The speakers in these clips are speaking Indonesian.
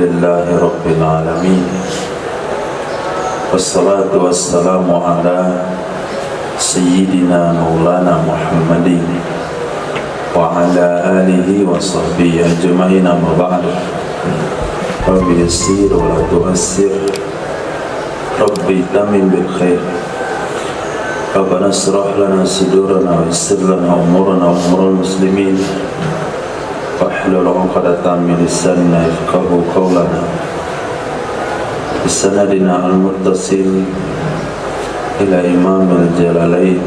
Alhamdulillahi Rabbil Alamin. Wassalatu wassalamu ala Sayyidina Maulana Muhammadin wa ala alihi wa sahbihi ajma'in, amma ba'du. Rabbi yassir wa la tu'assir, Rabbi tamim bil khair. Rabbana asrah lana sudurana wa yassir lana umurana wa umurul muslimin wahlul 'uqdatam min lisanina yafqahu qawlana. Bisanadina al-muttasil ila imam al-jalalain,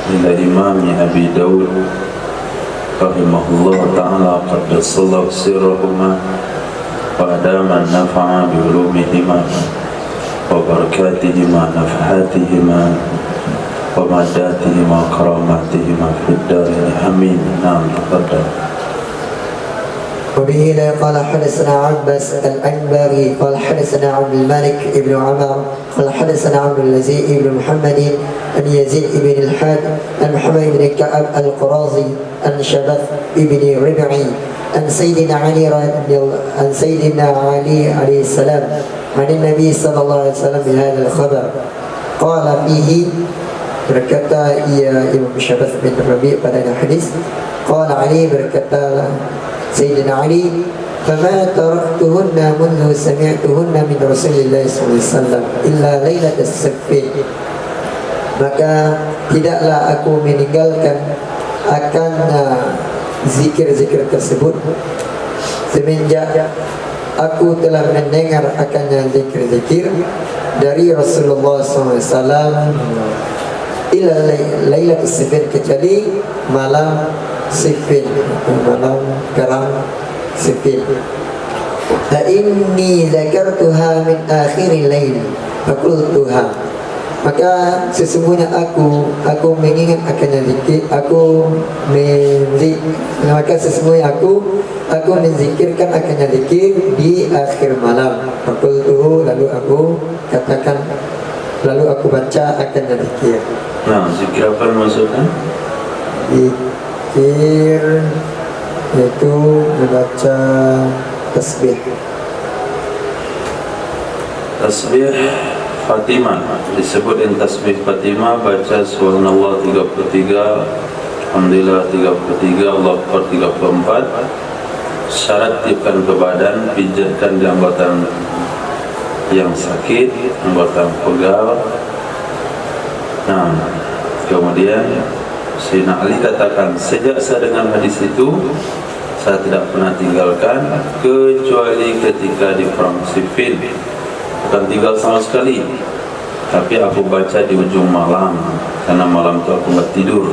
ila imam Abi Dawud rahimahullah ta'ala, qaddasallahu sirrahuma wa adama nafa'a bi ulumihima wa barakatihima nafahatihima wa madatihima wa karamatihima fid darin amin. Naam, tafadhal. وبه قال حدثنا عباس الأنباري قال حدثنا عبد الملك ابن عمر قال حدثنا عبد اللذيذ ابن محمد أن يزيد ابن الحاد أن محمد بن كعب القرازي أن شبث ابن ربعي أن سيدنا علي عليه السلام عن النبي صلى الله عليه وسلم بهذا الخبر قال فيه berkata ia Imam Syabas bin Rabi' pada hadis, qala Ali berkata Sayyidina Ali, fama taraktuhunna mundu sami'tuhunna min Rasulillah sallallahu alaihi wasallam illa lailat as-saffin, maka tidaklah aku meninggalkan akan zikir-zikir tersebut semenjak aku telah mendengar akannya zikir-zikir dari Rasulullah sallallahu alaihi wasallam ila lailat as-saffin, kecuali malam Siffin, malam perang Siffin. Fa inni zakartuha min akhiril lail faqultuha, maka sesungguhnya aku mengingat akannya zikir, maka sesungguhnya aku menzikirkan akannya zikir di akhir malam. Faqultuhu, lalu aku katakan, lalu aku baca akannya zikir. Nah, zikir apa maksudnya? Zikir yaitu membaca tasbih. Tasbih Fatimah disebut dengan tasbih Fatimah, baca subhanallah 33, alhamdulillah 33, Allahu akbar 34. Syarat tiupkan ke badan, pijatkan di anggota yang sakit, anggota pegal. Nah, kemudian Sayyidina Ali katakan, sejak saya dengar hadis itu, saya tidak pernah tinggalkan kecuali ketika di perang Siffin. Bukan tinggal sama sekali, tapi aku baca di ujung malam, karena malam itu aku nggak tidur.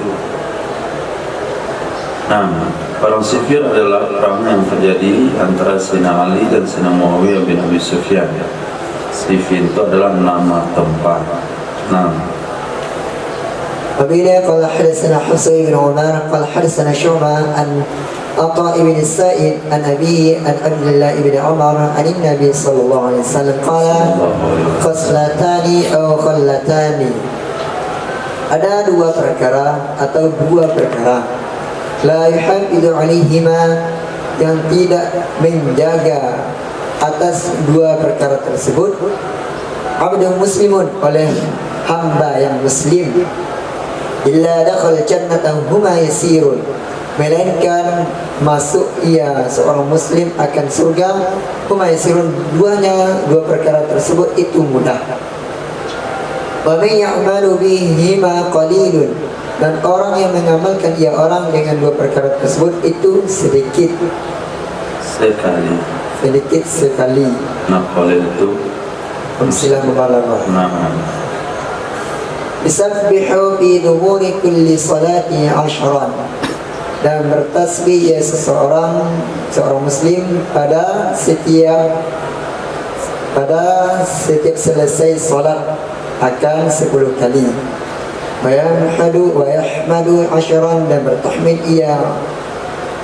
Nah, perang Siffin adalah perang yang terjadi antara Sayyidina Ali dan Sayyidina Muawiyah bin Abi Sufyan. Siffin itu adalah nama tempat. Nah, وبه قال حدثنا حسين بن عمر قال حدثنا شعبة عن عطاء بن السائب عن أبيه عن عبد الله بن عمر عن النبي صلى الله عليه وسلم قال خصلتان أو خلتان, ada dua perkara atau dua perkara, la yuhafizu alaihima, yang tidak menjaga atas dua perkara tersebut, abdun muslimun, oleh hamba yang muslim, illa dakhal jannatan huma yasirun, melainkan masuk ia seorang muslim akan surga, huma yasirun, dua perkara tersebut itu mudah. Wa man ya'malu bihima qalilun, dan orang yang mengamalkan ia orang dengan dua perkara tersebut itu sedikit sekali. nah qalil itu Istilah mubalaghah. nah Yusabbihu fi duburi kulli salati 10, dan bertasbih ya seorang muslim pada setiap selesai salat akan 10 kali. Wa yahmadu 10, dan bertahmid ia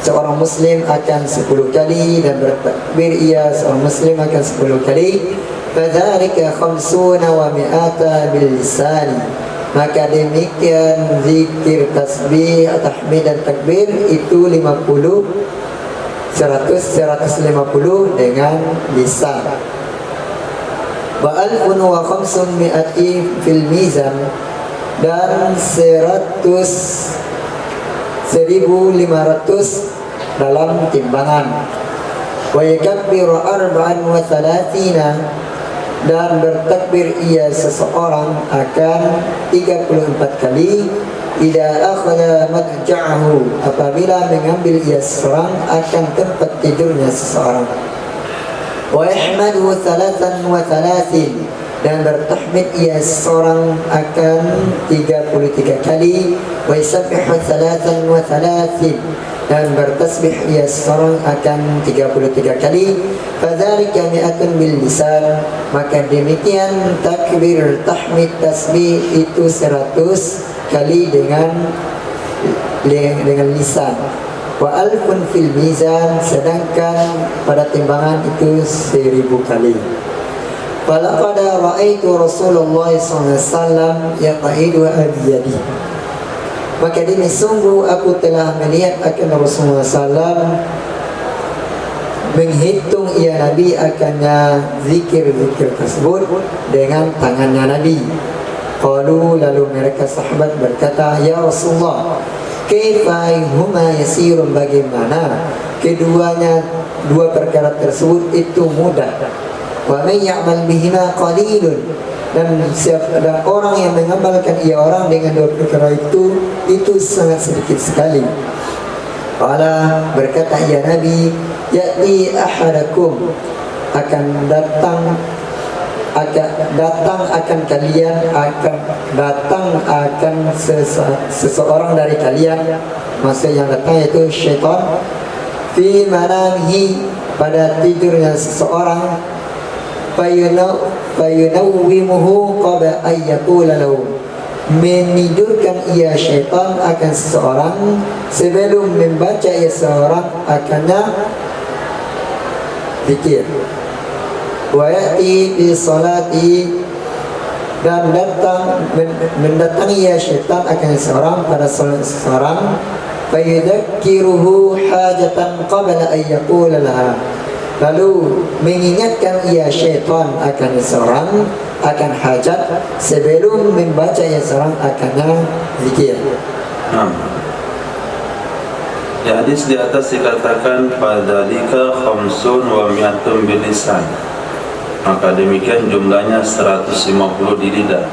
seorang muslim akan 10 kali, dan bertakbir ia seorang muslim akan 10 kali. Fadzalika 50 wa 100 bil lisan, maka demikian zikir tasbih, tahmid dan takbir itu 50 150 dengan lisan. Wa alfun wa khamsun mi'ati fil mizan, dan 1500 dalam timbangan. Wa yakabbiru arba'an wa thalathina, dan bertakbir ia seseorang akan 34 kali. Idza akhadha madja'ahu, apabila mengambil ia seseorang akan tempat tidurnya seseorang. Wa yahmadu 33, dan bertahmid ia seseorang akan 33 kali. Wa yusabbihu 33, dan bertasbih ia seseorang akan 33 kali. Fadzalika mi'atun bil lisan, maka demikian takbir, tahmid, tasbih itu 100 kali dengan lisan. Wa alfun fil mizan, sedangkan pada timbangan itu 1000 kali. Falaqad ra'aitu Rasulullah sallallahu alaihi wasallam yaqidu abiyadi, maka demi sungguh aku telah melihat akan Rasulullah SAW menghitung ia Nabi akannya zikir-zikir tersebut dengan tangannya Nabi. Qalu, lalu mereka sahabat berkata, ya Rasulullah, kaifa huma yasirun, bagaimana keduanya dua perkara tersebut itu mudah. Wa man ya'mal bihima qalilun, dan orang yang mengamalkan ia orang dengan dua perkara itu sangat sedikit sekali. Qala, berkata ya Nabi, ya'ti ahadakum, akan datang seseorang dari kalian, maksud yang datang yaitu syaitan, fi manamihi, pada tidurnya seseorang, fayunawwimuhu qabla an yaqula lahu, menidurkan ia syaitan akan seseorang sebelum membaca ia seorang akannya zikir. Wa ya'ti bi salati, dan mendatangi ia syaitan akan seseorang pada salat seseorang, fayudzakiruhu hajatan qabla an yaqula laha, lalu mengingatkan ia syaitan akan seseorang akan hajat sebelum membaca ia seorang akannya zikir. Di hadis di atas dikatakan fadzalika khamsun wa mi'atun bil lisan, maka demikian jumlahnya 150 di lidah.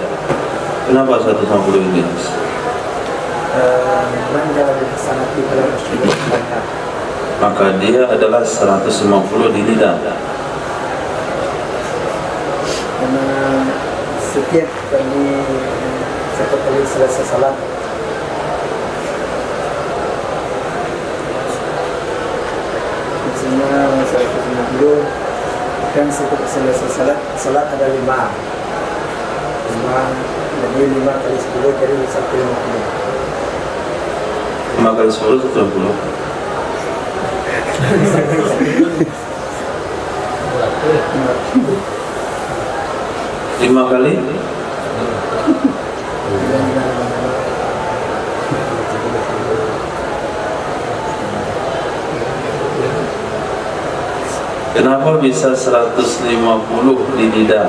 Kenapa 150 ini? Maka dia adalah 150 di lidah. Karena setiap kali selesai salat, maksudnya saya dulu kan setiap selesai salat ada 5, jadi 5 kali 10 jadi 150. 5 kali 10 150. 5 kali kenapa bisa 150 di lidah?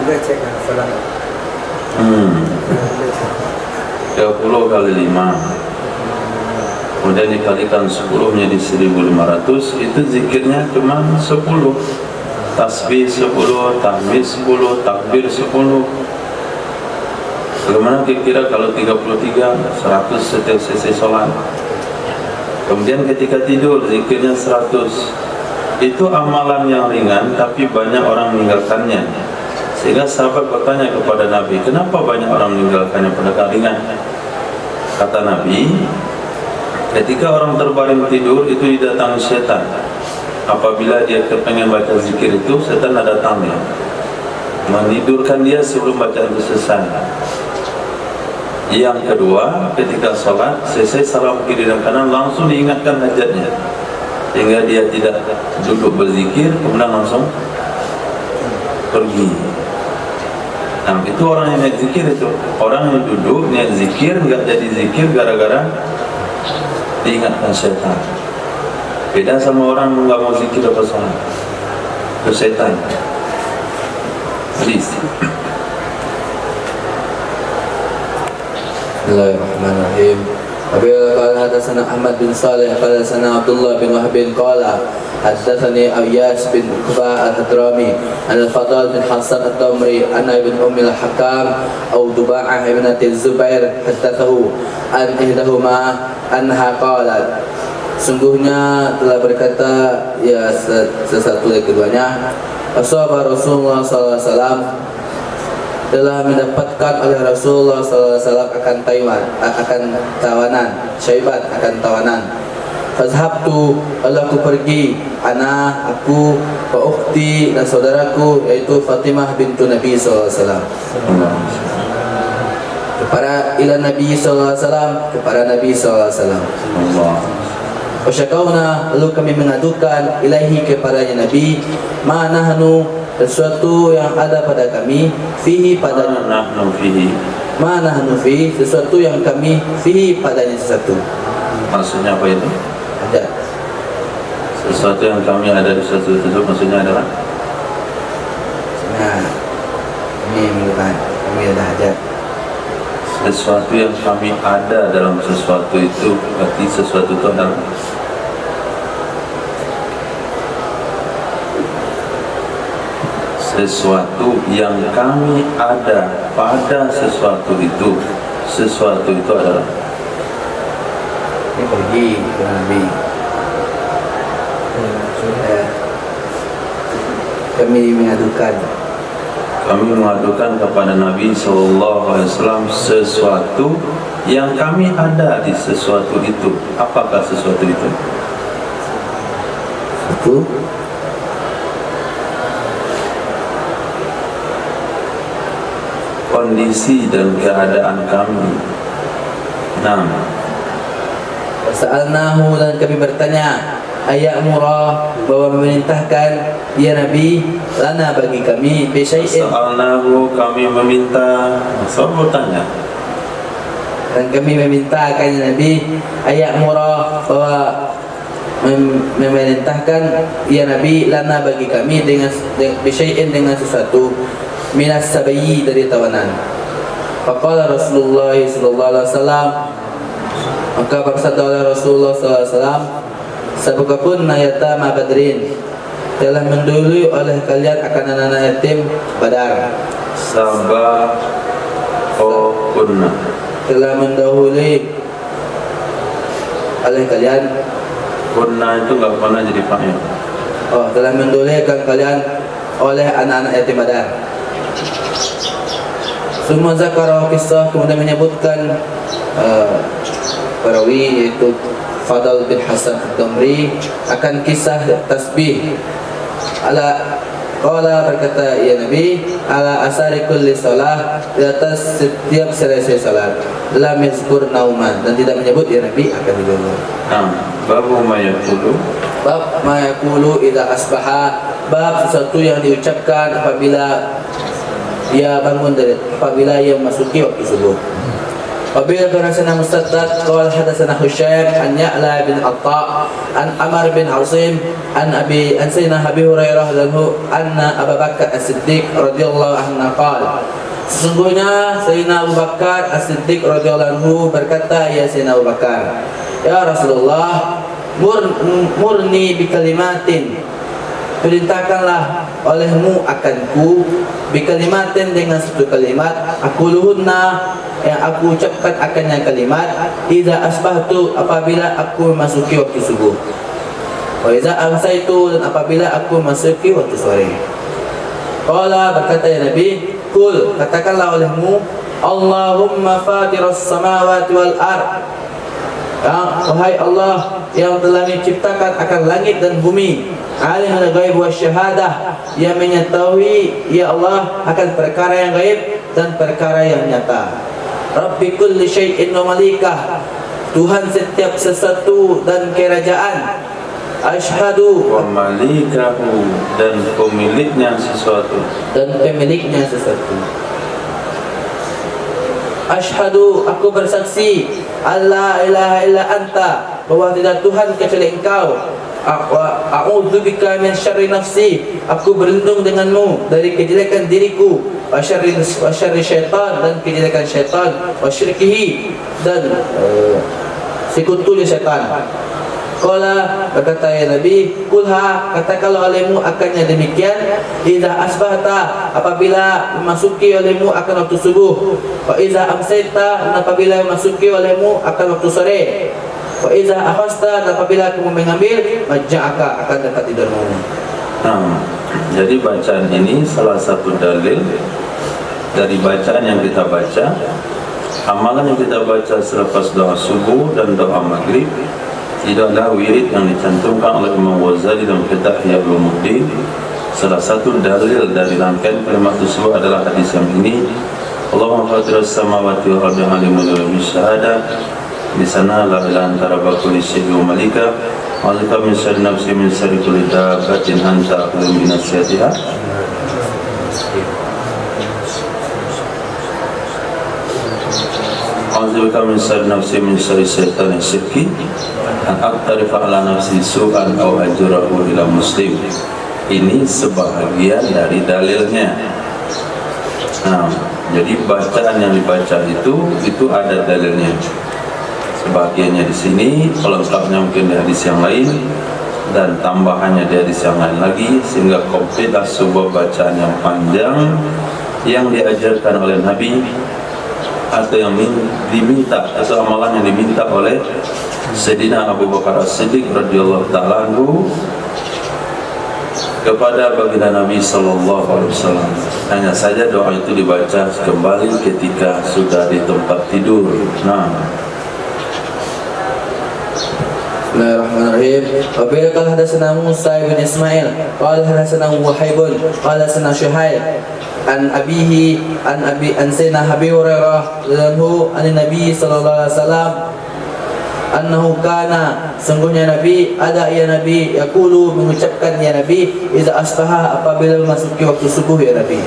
Boleh cek salat. 30 kali 5, kemudian dikalikan 10 menjadi 1500, itu zikirnya cuma 10, tasbih 10, tahmid 10, takbir 10. Bagaimana kira-kira kalau 33, 100 setiap sesi sholat. Kemudian ketika tidur zikirnya 100. Itu amalan yang ringan tapi banyak orang meninggalkannya. Sehingga sahabat bertanya kepada Nabi, kenapa banyak orang meninggalkannya pada ringan? Kata Nabi, ketika orang terbaring tidur itu didatangi setan. Apabila dia kepengen baca zikir itu, setan ada datangnya menidurkan dia sebelum bacaan itu selesai. Yang kedua, ketika sholat selesai salam kiri dan kanan langsung diingatkan hajatnya. sehingga dia tidak duduk berzikir kemudian langsung pergi. Nah, itu orang yang niat zikir itu. Orang yang duduk niat zikir enggak jadi zikir gara-gara diingatkan setan. Beda sama orang enggak mau zikir apa salah. Itu setan. Hadis. Bismillahirrahmanirrahim. Apabila qala hadatsana Ahmad bin Salih qala hadatsana Abdullah bin Wahb qala hadatsani Ayyas bin Uqbah al-Hadrami an al-Fadl bin Hasan ad-Damri anna ibn al-Hakam aw Duba'ah ibn Zubair hadatsahu an ihdahuma anha qalat, sungguhnya telah berkata ya sesuatu dari keduanya, asaba Rasulullah sallallahu alaihi wasallam, telah mendapatkan oleh Rasulullah SAW akan tawanan, syaibat akan tawanan. Fazhabtu, lalu aku pergi, aku, wa ukhti dan saudaraku yaitu Fatimah bintu Nabi SAW. Kepada ila Nabi SAW, kepada Nabi SAW. Wasyakawna, lalu kami mengadukan ilahi kepadanya Nabi, ma nahnu, sesuatu yang ada pada kami, fihi padanya, ma nahnu fihi, sesuatu yang kami, fihi padanya sesuatu. Maksudnya apa itu? Ada sesuatu yang kami ada di sesuatu itu maksudnya adalah nah, ini merupakan kami ada hajat. Sesuatu yang kami ada dalam sesuatu itu, berarti sesuatu itu adalah sesuatu yang kami ada pada sesuatu itu. Sesuatu itu adalah Ini pergi ke Nabi. Kami mengadukan kepada Nabi SAW sesuatu yang kami ada di sesuatu itu. Apakah sesuatu itu? itu Kondisi dan keadaan kami. Nah, Sa'alnahu, dan kami bertanya, ayamura, bahwa memerintahkan ya Nabi lana bagi kami bisyai'in, sa'alnahu, kami meminta. Sahabat bertanya, dan kami memintakan ya Nabi ayamura, bahwa memerintahkan ya Nabi lana bagi kami dengan bisyai'in, dengan sesuatu minas sabayi, dari tawanan. Faqala Rasulullah sallallahu alaihi wasallam, maka bersabda oleh Rasulullah sallallahu alaihi wasallam, sabaqakunna yatama badrin, telah mendahului oleh kalian akan anak-anak yatim Badar. sabaqakunna, Telah mendahului oleh kalian, kunna itu enggak pernah jadi fa'il. telah mendahulukan kalian oleh anak-anak yatim Badar. Semua zakara kisah, kemudian menyebutkan perawi yaitu Fadl bin Hasan ad-Damri akan kisah tasbih. Ala qala, berkata ya Nabi, ala asari kulli salah, di atas setiap selesai salat, lam yazkur nauman, dan tidak menyebut ya Nabi akan tidur. Nah, babu ma yaqulu, Bab ma yaqulu idza asbaha, bab sesuatu yang diucapkan apabila ia bangun dari, apabila ia memasuki waktu subuh. Apabila berasana Musaddad qala hadatsana Husaym an Ya'la bin Atta an Amr bin Asim an Sayyidina Abi Hurairah radhiyallahu anna Abu Bakar As-Siddiq radhiyallahu anhu qala, sesungguhnya Sayyidina Abu Bakar As-Siddiq radhiyallahu anhu berkata, ya Sayyidina Abu Bakar, ya Rasulullah, murni bi kalimatin, perintahkanlah olehmu akanku, bikalimatin, dengan satu kalimat, aku luhunna, yang aku ucapkan akannya kalimat, idza asbahtu, apabila aku memasuki waktu subuh, wa idza amsaitu, dan apabila aku memasuki waktu sore. Qala, berkata ya Nabi, kul, katakanlah olehmu, Allahumma fatiras samawati wal ard, wahai Allah yang telah menciptakan akan langit dan bumi, alimul ghaib wasyahadah, yang mengetahui ya Allah akan perkara yang gaib dan perkara yang nyata. Rabbi kulli syai'in wa malikah, Tuhan setiap sesuatu dan kerajaan. Asyhadu, wa malikahu, dan pemiliknya sesuatu. dan pemiliknya sesuatu. Asyhadu, aku bersaksi, alla ilaha illa anta, bahwa tidak Tuhan kecuali Engkau. A'udzubika min syarri nafsi, aku berlindung denganmu dari kejelekan diriku, wa syarri syaitan, dan kejelekan syaitan, wa syirkihi, dan sekutunya syaitan. Qala, berkata ya Nabi, kulha, katakanlah olehmu akannya demikian, idza asbahta, apabila memasuki olehmu akan waktu subuh, wa idza amsayta, dan apabila memasuki olehmu akan waktu sore, wa idza akhasta, dan apabila kamu mengambil, maja'aka, akan dapat tidurmu. Nah, jadi bacaan ini salah satu dalil dari bacaan yang kita baca. Amalan yang kita baca selepas doa subuh dan doa maghrib tidaklah wirid yang dicantumkan oleh Imam Ghazali dalam kitab Ihya Ulumuddin. Salah satu dalil dari rangkaian kalimat tersebut adalah hadis yang ini, Allahumma fatiras samawati wal ardi alimul ghaibi syahada. Di sana la ilaha anta rabb kulli syai'in wa malika, alika min syarri nafsi min syarri kulli dabbatin anta a'lamu bi nasihatiha. A'udzubika min syarri nafsi min syarri syaitanir syirki an aqtarifa ala nafsi su'an aw ajrahu ila muslim. Ini sebahagian dari dalilnya. Nah, jadi bacaan yang dibaca itu ada dalilnya. Sebagiannya di sini, pelengkapnya mungkin di hadis yang lain, dan tambahannya di hadis yang lain lagi, sehingga kompletlah sebuah bacaan yang panjang yang diajarkan oleh Nabi, atau yang diminta, atau amalan yang diminta oleh Sayyidina Abu Bakar As-Siddiq radhiyallahu ta'ala anhu kepada baginda Nabi sallallahu alaihi wasallam. Hanya saja doa itu dibaca kembali ketika sudah di tempat tidur. Nah, Bismillahirrahmanirrahim. Wa bihi qala hadatsana Musa bin Ismail qala hadatsana Wahaibun qala hadatsana Syuhaib an abihi an sayyidina Abi Hurairah radhiyallahu anhu Nabi sallallahu alaihi wasallam annahu kana, sungguhnya Nabi ada, ya Nabi, yaqulu, mengucapkan ya Nabi, idza asbaha, apabila memasuki waktu subuh ya Nabi,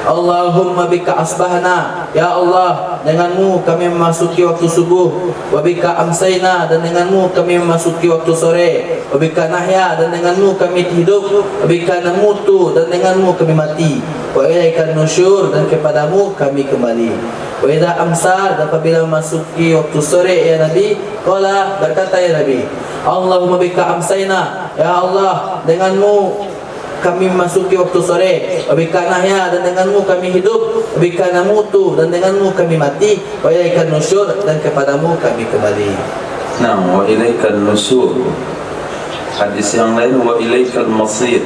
Allahumma bika asbahna, ya Allah, denganmu kami memasuki waktu subuh, wa bika amsayna, dan denganmu kami memasuki waktu sore, wa bika nahya, dan denganmu kami hidup, wa bika namutu, dan denganmu kami mati, wa ilaikan nusyur, dan kepadamu kami kembali. Wa idza amsa, dan apabila memasuki waktu sore ya Nabi, qala, berkata ya Nabi, Allahumma bika amsayna, ya Allah, denganmu kami memasuki waktu sore, wa bika nahya, dan denganmu kami hidup, wa bika namutu, dan denganmu kami mati, wa ilaikan nusyur, dan kepadamu kami kembali. nah, wa ilaikan nusur. Hadis yang lain, wa ilaikal masir.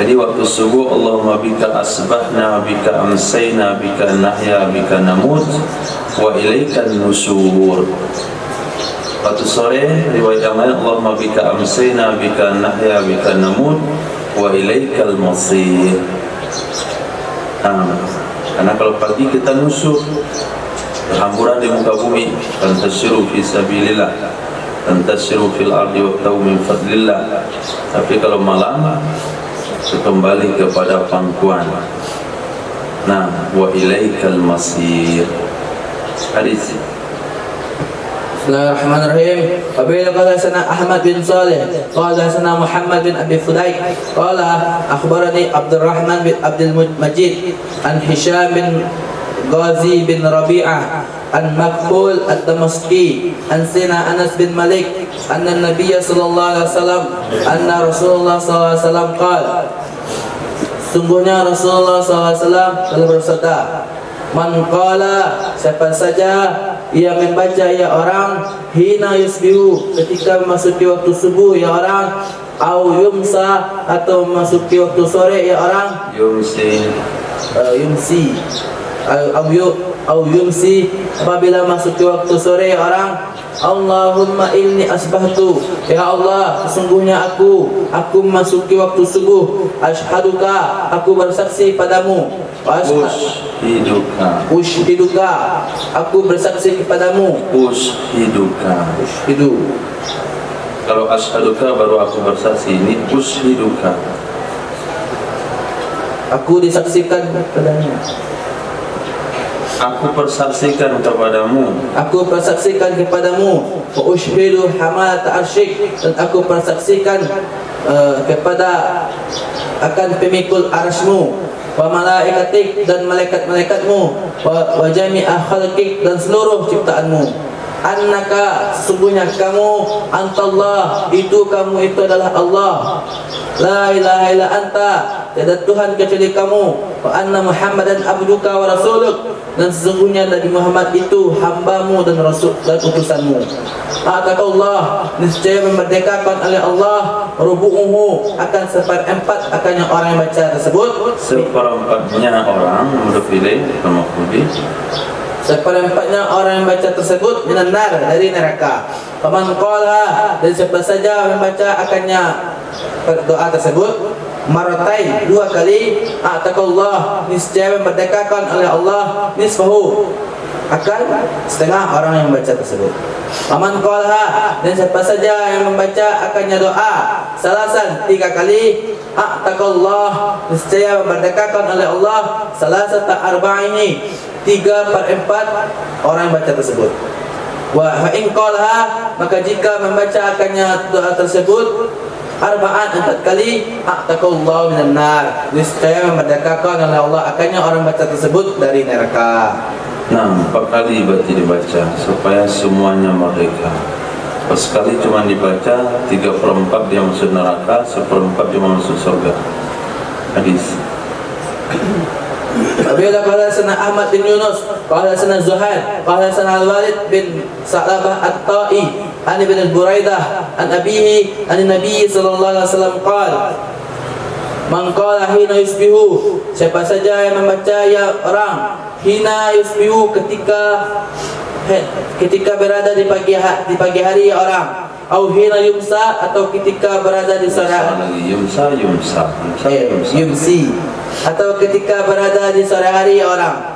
Jadi waktu subuh, Allahumma bika asbahna, bika amsayna, bika nahya, bika namut, wa ilaikan nusur. Waktu sore, riwayat yang lain, Allahumma bika amsayna, bika nahya, bika namut, wa ilaikal masir. Nah, karena kalau pagi kita nusur, berhamburan di muka bumi, tantasiru fi sabilillah, tantasiru fil ardi wabtahu min fadlillah. Tapi kalau malam, kembali kepada pangkuan. Nah, wa ilaikal masir. Hadis. Bismillahirrahmanirrahim. Wabillahi qala sana Ahmad bin Saleh qala sana Muhammad bin Abi Fudayk qala akhbarani Abdurrahman bin Abdul Majid an Hisham bin Ghazi bin Rabi'ah an Makhul ad-Damaski an Sina Anas bin Malik anna Nabiya sallallahu alaihi wasallam anna Rasulullah sallallahu alaihi wasallam qala, sungguhnya Rasulullah sallallahu alaihi wasallam telah bersabda, man qala, siapa saja ia membaca ya orang, hina yusbihu, ketika memasuki waktu subuh ya orang, au yumsa, atau memasuki waktu sore ya orang, yumsi au yumsi, apabila masuki waktu sore ya orang, Allahumma inni asbahtu, ya Allah, sesungguhnya aku memasuki waktu subuh, asyhaduka, aku bersaksi padamu, Ushiduka, aku bersaksi kepadamu, ushiduka, ushidu, Kalau ashaduka baru aku bersaksi, ini ushiduka. Aku disaksikan padanya. Aku persaksikan kepadamu. Aku persaksikan kepadamu. Wa ushhidu hamalat arsyik, dan aku persaksikan kepada akan pemikul arasmu, wa malaikatik, dan malaikat-malaikatmu, wa jami'a khalqik, dan seluruh ciptaanmu, annaka, sesungguhnya kamu, antallah, itu kamu itu adalah Allah, la ilaha illa anta, tiada Tuhan kecuali kamu, wa anna Muhammadan abduka wa rasuluk, dan sesungguhnya Nabi Muhammad itu hambamu dan rasul dan utusanmu. Atakallah, niscaya memerdekakan oleh Allah, rubu'uhu, akan seperempat akannya orang yang baca tersebut, Seperempatnya orang berpilih pemukul. seperempatnya orang yang baca tersebut minan nar, dari neraka. Faman qala, dan siapa saja membaca akannya doa tersebut maratain, 2 kali, atakallah, niscaya memerdekakan oleh Allah, nisfahu, akan setengah orang yang membaca tersebut. Faman qala, dan siapa saja yang membaca akannya doa salasan, 3 kali, atakallah, niscaya memerdekakan oleh Allah, salasata arba'ini, 3/4 orang yang baca tersebut. Wa in qala, maka jika membaca akannya doa tersebut arba'an, 4 kali, atakallahu minan nar, niscaya memerdekakan oleh Allah akannya orang baca tersebut dari neraka. Nah, 4 kali berarti dibaca supaya semuanya merdeka. Pas sekali cuma dibaca 3/4 dia masuk neraka, 1/4 dia masuk surga. Hadis. Apabila qala sana Ahmad bin Yunus, qala sana Zuhair, qala sana Al-Walid bin Sa'labah At-Ta'i, an Ibn Al-Buraidah, an abihi, an Nabi sallallahu alaihi wasallam qala, man qala hina yusbihu, siapa saja yang membaca ya orang hina yusbihu, ketika berada di pagi hari ya orang, atau hina yumsa, atau ketika berada di sore hari, yumsi, atau ketika berada di sore hari ya orang.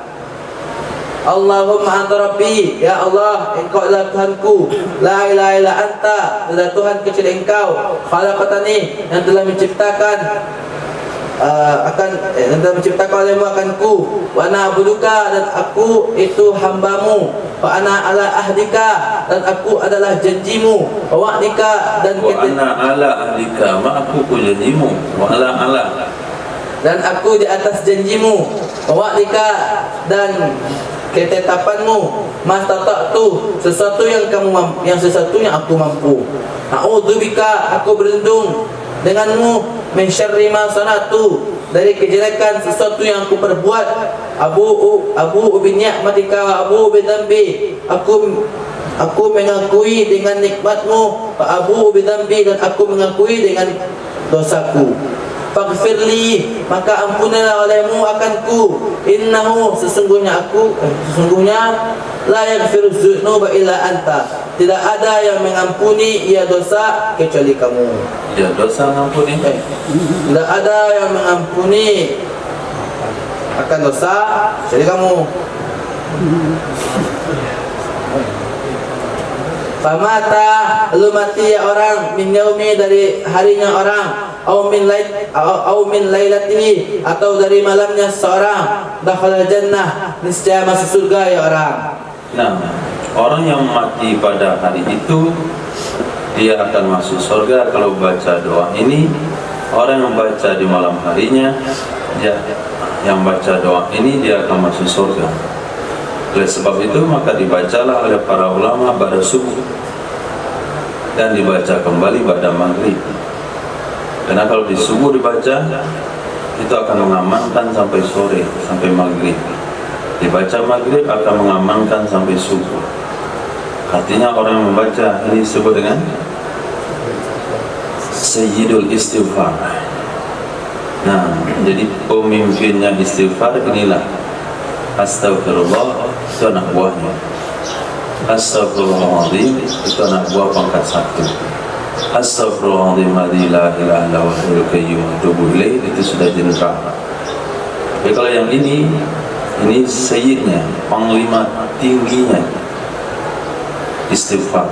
Allahumma anta rabbi, ya Allah, engkau adalah Tuhanku, la ilaha illa anta, tiada Tuhan kecuali engkau, khalaqtani, yang telah menciptakan yang telah menciptakan olehmu akanku, wa ana abuduka, dan aku itu hambamu, wa ana ala ahdika, dan aku adalah janjimu, wa wa'dika, dan Wa ana ala ahlika, ma aku janjimu, wa ala dan aku di atas janjimu, wa wa'dika, dan ketetapanmu, mastata'tu, sesuatu yang sesuatu yang aku mampu, a'udzubika, aku berlindung denganmu, min syarri ma sanatu, dari kejelekan sesuatu yang aku perbuat, abu bi ni'matika wa abu bi dzambi, aku mengakui dengan nikmatmu, wa abu bi dzambi, dan aku mengakui dengan dosaku. Faghfirli, maka ampunilah olehmu akanku, innahu, sesungguhnya la yaghfiru dzunuba illa anta, tidak ada yang mengampuni ia dosa kecuali kamu. Ya, dosa ngampuni. Tidak ada yang mengampuni akan dosa kecuali kamu. Famata, lalu mati ya orang, min yaumi, dari harinya orang, au min lailatihi, atau dari malamnya seorang, dakhala jannah, niscaya masuk surga ya orang. Nah, orang yang mati pada hari itu dia akan masuk surga kalau baca doa ini. Orang yang baca di malam harinya, yang baca doa ini, dia akan masuk surga. Oleh sebab itu maka dibacalah oleh para ulama pada subuh dan dibaca kembali pada maghrib. Karena kalau di subuh dibaca itu akan mengamankan sampai sore, sampai maghrib. Dibaca maghrib akan mengamankan sampai subuh. Artinya orang yang membaca ini disebut dengan Sayyidul Istighfar. Nah, jadi pemimpinnya istighfar inilah Astagfirullah, itu anak buahnya. Astagfirullahaladzim, itu anak buah pangkat 1. Astagfirullahaladzim, la ilaha illa huwal hayyul qayyum, atubu ilaih, itu sudah jenderal. Tapi kalau yang ini sayyidnya, panglima tingginya istighfar.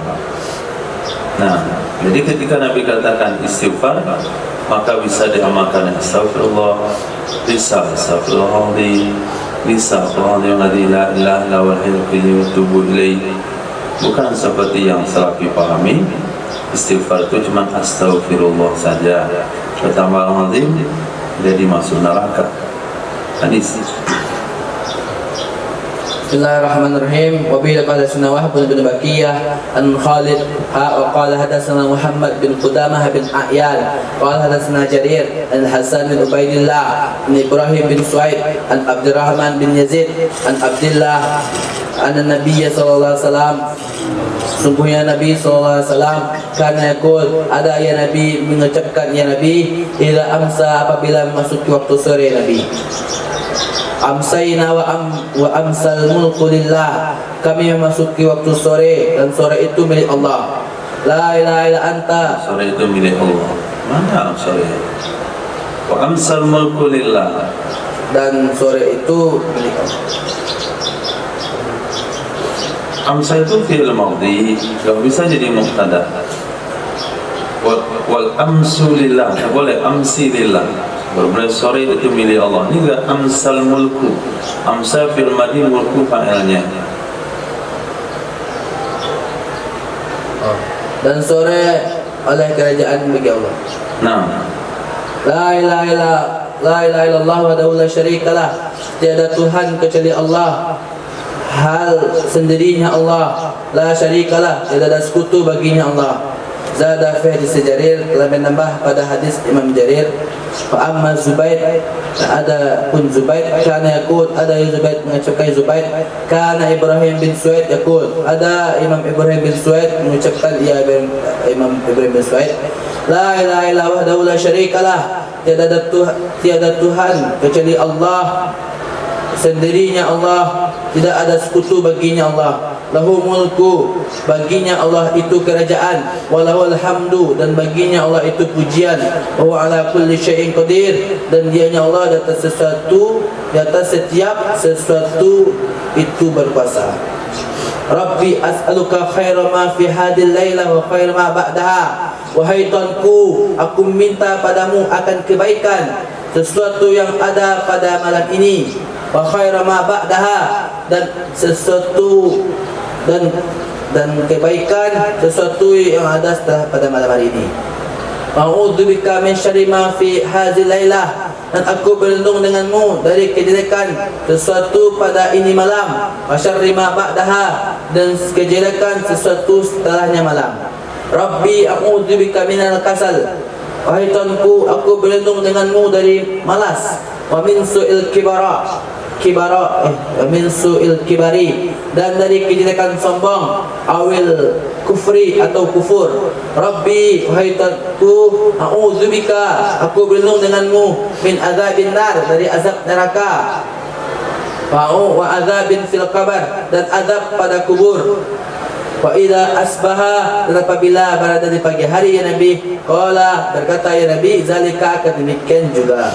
Nah, jadi ketika Nabi katakan istighfar, maka bisa diamalkan astagfirullah, bisa astagfirullahaladzim, bisa astagfirullahaladzim, la ilaha illa huwal hayyul qayyum wa atubu ilaih. Bukan seperti yang salah dipahami, istighfar itu cuma astagfirullah saja. Pertama azim jadi masuk neraka. Hadis. Bismillahirrahmanirrahim. Wa bihi qala sunna Wahb bin Bakiyah an Khalid wa qala hadatsana Muhammad bin Qudamah bin A'yan qala hadatsana Jarir an Hasan bin Ubaidillah an Ibrahim bin Su'aib an Abdurrahman bin Yazid an Abdullah anna Nabiy sallallahu alaihi wasallam, sungguhnya Nabi sallallahu alaihi wasallam kana yaqul, ada ya Nabi mengucapkan, ya Nabi, idza amsa, apabila memasuki waktu sore Nabi, amsayna wa amsal mulku lillah, kami memasuki waktu sore dan sore itu milik Allah. La ilaha illa anta, Sore itu milik Allah. Mana sore? Wa amsal mulku lillah. dan sore itu milik Allah. Amsa itu fi'il madhi, enggak bisa jadi mubtada. Wal amsu lillah, tak boleh amsi lillah. Berarti sore itu milik Allah. Ini enggak amsal mulku. Amsa fi'il madhi, mulku fa'ilnya. Dan sore oleh kerajaan bagi Allah. Nah, La ilaha illallah wahdahu la syarikalah, tiada Tuhan kecuali Allah, hal sendirinya Allah, la syarikalah, tidak ada sekutu baginya Allah. Zada fi hadis Jarir, telah menambah pada hadis Imam Jarir. Fa amma Zubair, ada pun Zubair, kana yaqul, ada Zubair mengucapkan, Zubair kana Ibrahim bin Su'aid yaqul, ada Imam Ibrahim bin Su'aid mengucapkan, ya Imam Ibrahim bin Su'aid, la ilaha illa wahdahu la syarikalah, tiada Tuhan kecuali Allah, sendirinya Allah, tidak ada sekutu baginya Allah. Lahu mulku, baginya Allah itu kerajaan, walahul hamdu, dan baginya Allah itu pujian, wa huwa ala kulli syai'in qadir, dan dianya Allah di atas sesuatu, di atas setiap sesuatu itu berkuasa. Rabbi as'aluka khaira ma fi hadil laila wa khaira ma ba'daha, wahai Tuanku, aku minta padamu akan kebaikan sesuatu yang ada pada malam ini, wa khaira ma ba'daha, dan sesuatu dan kebaikan sesuatu yang ada setelah pada malam hari ini. A'udzubika min syarri ma fi hadhil lailah, dan aku berlindung denganmu dari kejelekan sesuatu pada ini malam, wa syarri ma ba'daha, dan kejelekan sesuatu setelahnya malam. Rabbi a'udzubika minal kasal, wahai Tuanku, aku berlindung denganmu dari malas, wa min su'il min su'il kibari, dan dari kejelekan sombong, awil kufri, atau kufur. Rabbi, wahai Tuanku, a'udzubika, aku berlindung denganmu, min azabin nar, dari azab neraka, wa azabin fil qabr, dan azab pada kubur. Wa idza asbaha, dan apabila berada di pagi hari, ya Nabi, qala, berkata ya Nabi, zalika, akan demikian juga,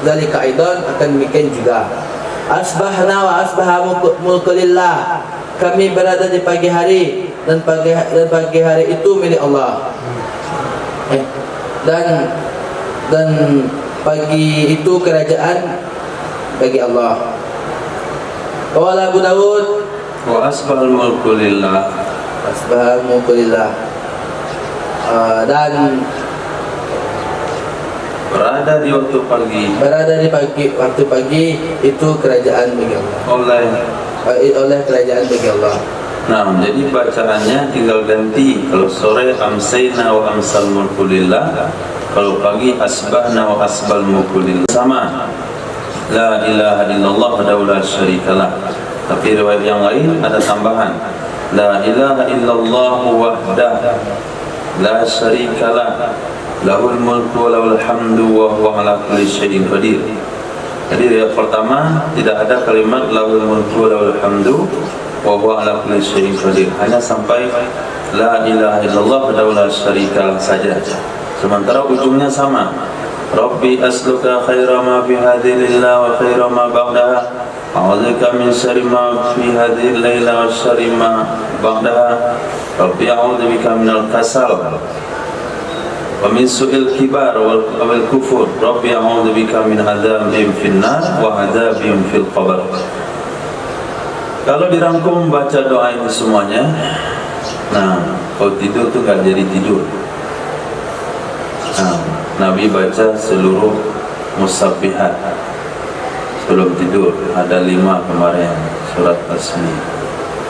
zalika aidan, akan demikian juga. Asbahna wa asbaha mulku lillah, kami berada di pagi hari, dan pagi hari itu milik Allah. Dan pagi itu kerajaan bagi Allah. Qala Abu Dawud, wa asbahal mulku lillah. asbahal mulku lillah, dan Berada di waktu pagi, waktu pagi itu kerajaan bagi Allah, oleh kerajaan bagi Allah. nah, jadi bacaannya tinggal ganti. Kalau sore amsayna wa amsal mulku lillah, kalau pagi asbahna wa asbal mulku lillah. Sama, la ilaha illallah wahdahu la syarikalah. Tapi riwayat yang lain ada tambahan, la ilaha illallah wahdahu la syarikalah, lahul mulku wa lahul hamdu wa huwa ala kulli syai'in qadir. Jadi riwayat pertama tidak ada kalimat lahul mulku wa lahul hamdu wa huwa ala kulli syai'in qadir, hanya sampai la ilaha illallah wahdahu la syarikalah saja. Sementara ujungnya sama, Rabbi asluka khaira ma fi hadhil lillah wa khaira ma ba'daha, a'udzubika min syarri ma fi hadhihi al-laila wa syarri ma ba'daha. Rabbi a'udzubika minal kasal wa min su'il kibar wal kufur. Rabbi a'udzubika min adzabin finnar wa adzabin fil qabr. Kalau dirangkum baca doa ini semuanya, nah kalau tidur tuh gak jadi tidur. Nah, Nabi baca seluruh musabbihat sebelum tidur, ada 5 kemarin surat Tasmi.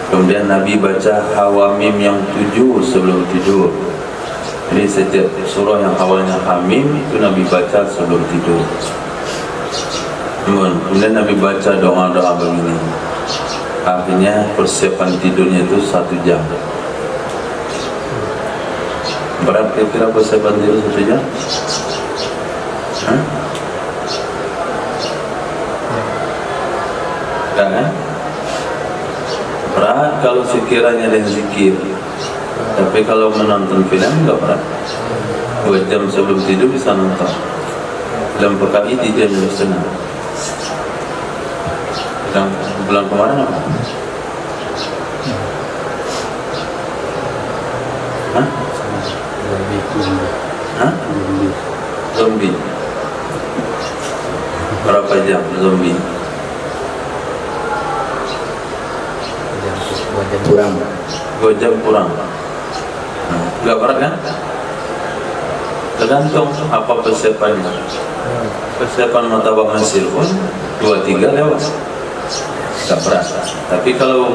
Kemudian Nabi baca Hawamim yang 7 sebelum tidur. Jadi setiap surah yang awalnya Hamim itu Nabi baca sebelum tidur. Kemudian Nabi baca doa-doa begini. Akhirnya persiapan tidurnya itu 1 jam. Berat kira-kira persiapan tidur 1 jam? Hah? Kan? Berat kalau sekiranya ada zikir. Tapi kalau menonton film enggak berat. 2 jam sebelum tidur bisa nonton. Dalam PKI 3 jam setengah. Yang bulan kemarin apa? Hah? Hah? Zombie. Berapa jam zombie? Kurang. 2 jam kurang. Enggak berat kan? Tergantung apa persiapannya. Persiapan martabak hasil pun 2-3 lewat. Enggak berat. Tapi kalau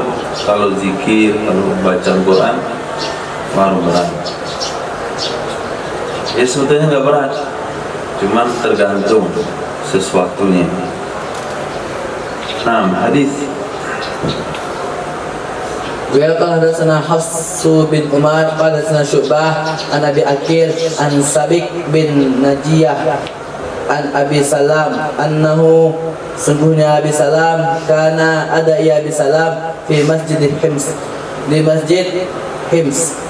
zikir, kalau baca Quran baru berat. Ya sebetulnya enggak berat. Cuman tergantung sesuatunya. Nah, hadis Qala hadatsana Hafsu bin Umar qala hadatsana Syu'bah an Abi Akil an Sabik bin Najiyah an Abi Salam annahu sungguhnya Abi Salam kana ada ya Abi Salam fi Masjid Hims di Masjid Hims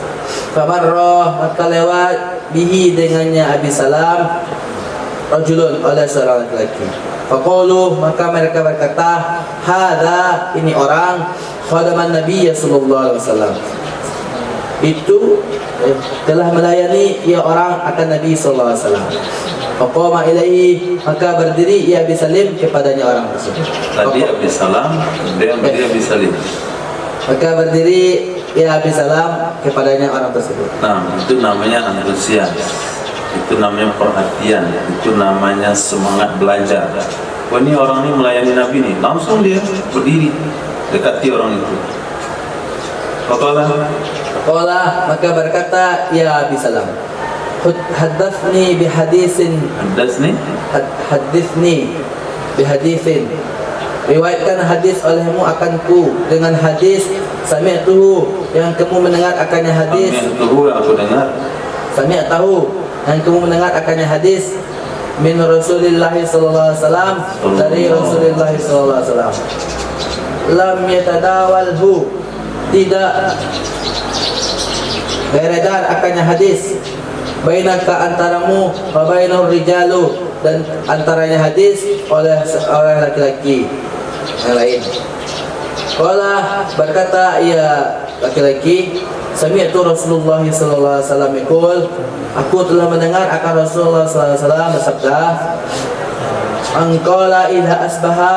famarra maka lewat bihi dengannya Abi Salam rajulun oleh seorang laki-laki. Faqalu maka mereka berkata hadza ini orang khadaman Nabi sallallahu alaihi wasallam itu telah melayani ia orang akan Nabi sallallahu alaihi wasallam. Faqama ilaihi maka berdiri ia Abi Salim kepadanya orang tersebut. tadi Abi Salam, kemudian dia Abi Salim. Maka berdiri ia Abi Salam kepadanya orang tersebut. Nah, itu namanya antusias. Itu namanya perhatian, itu namanya semangat belajar. Wah, ini orang ini melayani Nabi nih, langsung dia berdiri dekati orang itu. Qala maka berkata ya Abi Salam haddatsni bihaditsin haddatsni bihaditsin riwayatkan hadis olehmu akanku dengan hadis sami'tuhu yang kamu mendengar akannya hadis Sami'tuhu yang aku dengar sami'tahu yang kamu mendengar akannya hadis min Rasulillah sallallahu alaihi wasallam dari Rasulullah sallallahu alaihi wasallam lam yatadawalhu tidak beredar akannya hadis bainaka antaramu wa bainur rijalu dan antaranya hadis oleh laki-laki yang lain. Qala berkata ia laki-laki sami'tu Rasulullah sallallahu alaihi wasallam yaqul aku telah mendengar akan Rasulullah sallallahu alaihi wasallam bersabda angqala idza asbaha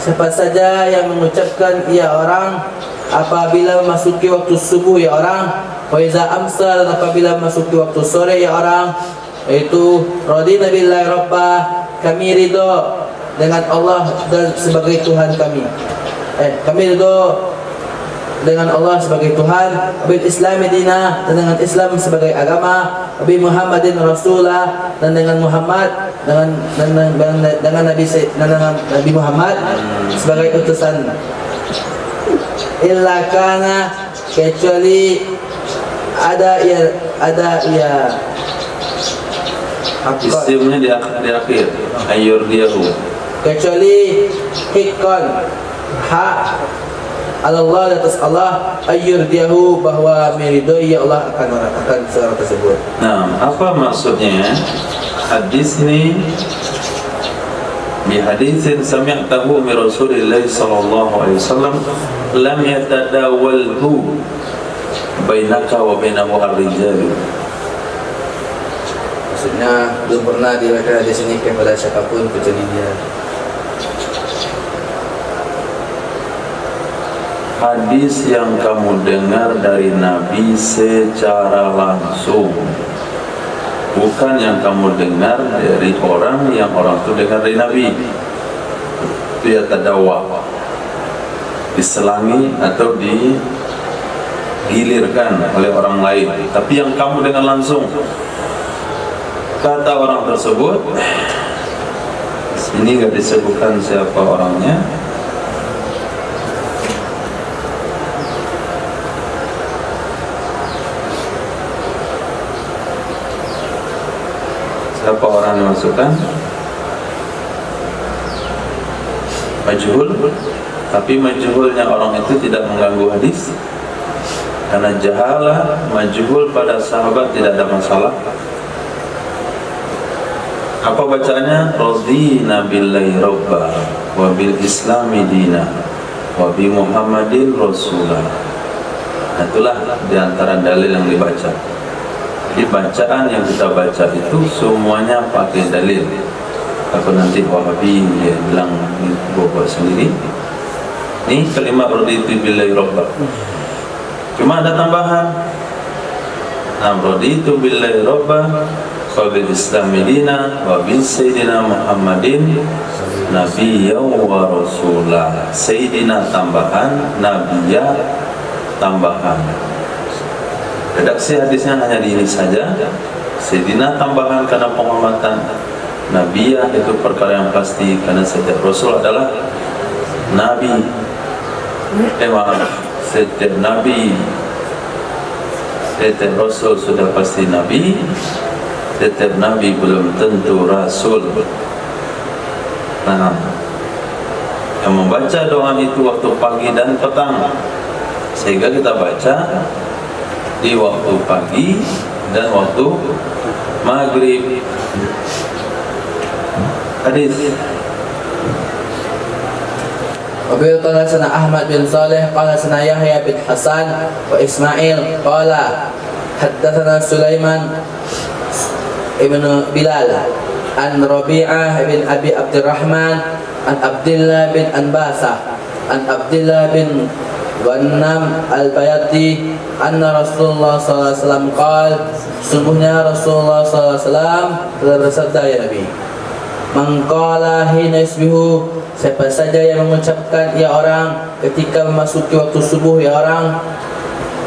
siapa saja yang mengucapkan ia orang apabila memasuki waktu subuh ya orang wa iza amsa dan apabila memasuki waktu sore ya orang yaitu radina billahi rabba kami ridho dengan Allah dan sebagai Tuhan kami kami ridho dengan Allah sebagai Tuhan bil Islam dina dan dengan Islam sebagai agama bi Muhammadin rasulah dan dengan Muhammad dengan Nabi Muhammad sebagai utusan illa kana kecuali ada ya isimnya di akhir ayyurdiyahu kecuali hikon hak Allah di atas Allah ayyurdiyahu bahwa meridoi Allah akan seorang tersebut. Nah, apa maksudnya? Hadis ini Bihaditsin sami'tahu min Rasulillah sallallahu alaihi wasallam lam yatadawalhu bainaka wa bainahu ar-rijal. Maksudnya belum pernah diriwayatkan hadis ini kepada siapapun kecuali dia. Hadis yang kamu dengar dari Nabi secara langsung, bukan yang kamu dengar dari orang yang orang itu dengar dari Nabi. Dia tadawa, diselangi atau digilirkan oleh orang lain, tapi yang kamu dengar langsung. Kata orang tersebut, sini nggak disebutkan siapa orangnya. Siapa orang yang dimasukkan? Majhul. Tapi majhulnya orang itu tidak mengganggu hadis, karena jahalah majhul pada sahabat tidak ada masalah. Apa bacaannya? Radina billahi rabba wa bil islami dina wa bi muhammadin rasulah. Nah, itulah diantara dalil yang dibaca. Di bacaan yang kita baca itu semuanya pakai dalil. Aku nanti Wahabi dia bilang bawa sendiri. Ini kalimat raditu billahi rabba. Cuma ada tambahan. Raditu billahi rabba wa bil islami dina wa bil sayyidina Muhammadin nabiyya wa rasulah. Sayyidina tambahan, nabiyya tambahan. Redaksi hadisnya hanya di ini saja. Sayyidina tambahan karena penghormatan, nabiyah itu perkara yang pasti karena setiap rasul adalah nabi. Setiap nabi, setiap rasul sudah pasti nabi. Setiap nabi belum tentu rasul. Nah, yang membaca doa itu waktu pagi dan petang, sehingga kita baca di waktu pagi dan waktu maghrib. Hadis. Wabil qala sana Ahmad bin Saleh qala sana Yahya bin Hasan wa Ismail qala haddatsana Sulaiman ibn Bilal an Rabi'ah bin Abi Abdurrahman an Abdullah bin Anbasah an Abdullah bin Ghanam al-Bayati anna Rasulullah sallallahu alaihi wasallam qala, sungguhnya Rasulullah sallallahu alaihi wasallam telah bersabda, ya Nabi, man qala hina yusbihu, siapa saja yang mengucapkan ya orang ketika memasuki waktu subuh, ya orang,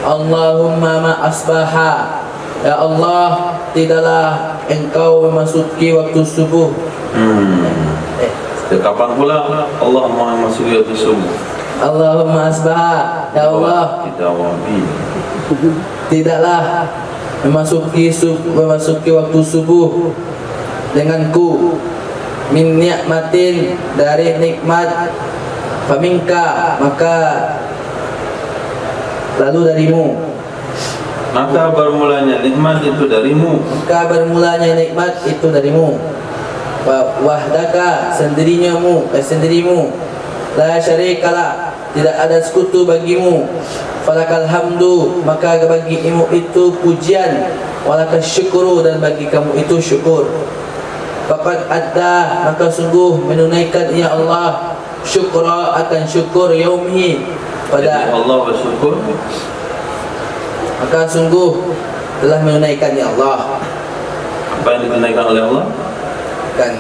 Allahumma ma asbaha, ya Allah, tidaklah engkau memasuki waktu subuh. Kapan pula Allah mau memasuki waktu subuh? Allahumma asbaha, ya Allah, tidaklah memasuki waktu subuh denganku min ni'matin, dari nikmat, faminka, maka lalu darimu, maka bermulanya nikmat itu darimu, wahdaka, sendirimu, la syarikalah, tidak ada sekutu bagimu, falakal hamdu, maka bagimu itu pujian, walakal syukuru, dan bagi kamu itu syukur. Faqad adda, maka sungguh menunaikan ya Allah syukra, akan syukur yaumihi, pada Allah bersyukur, maka sungguh telah menunaikan ya Allah. apa yang ditunaikan oleh Allah? Kan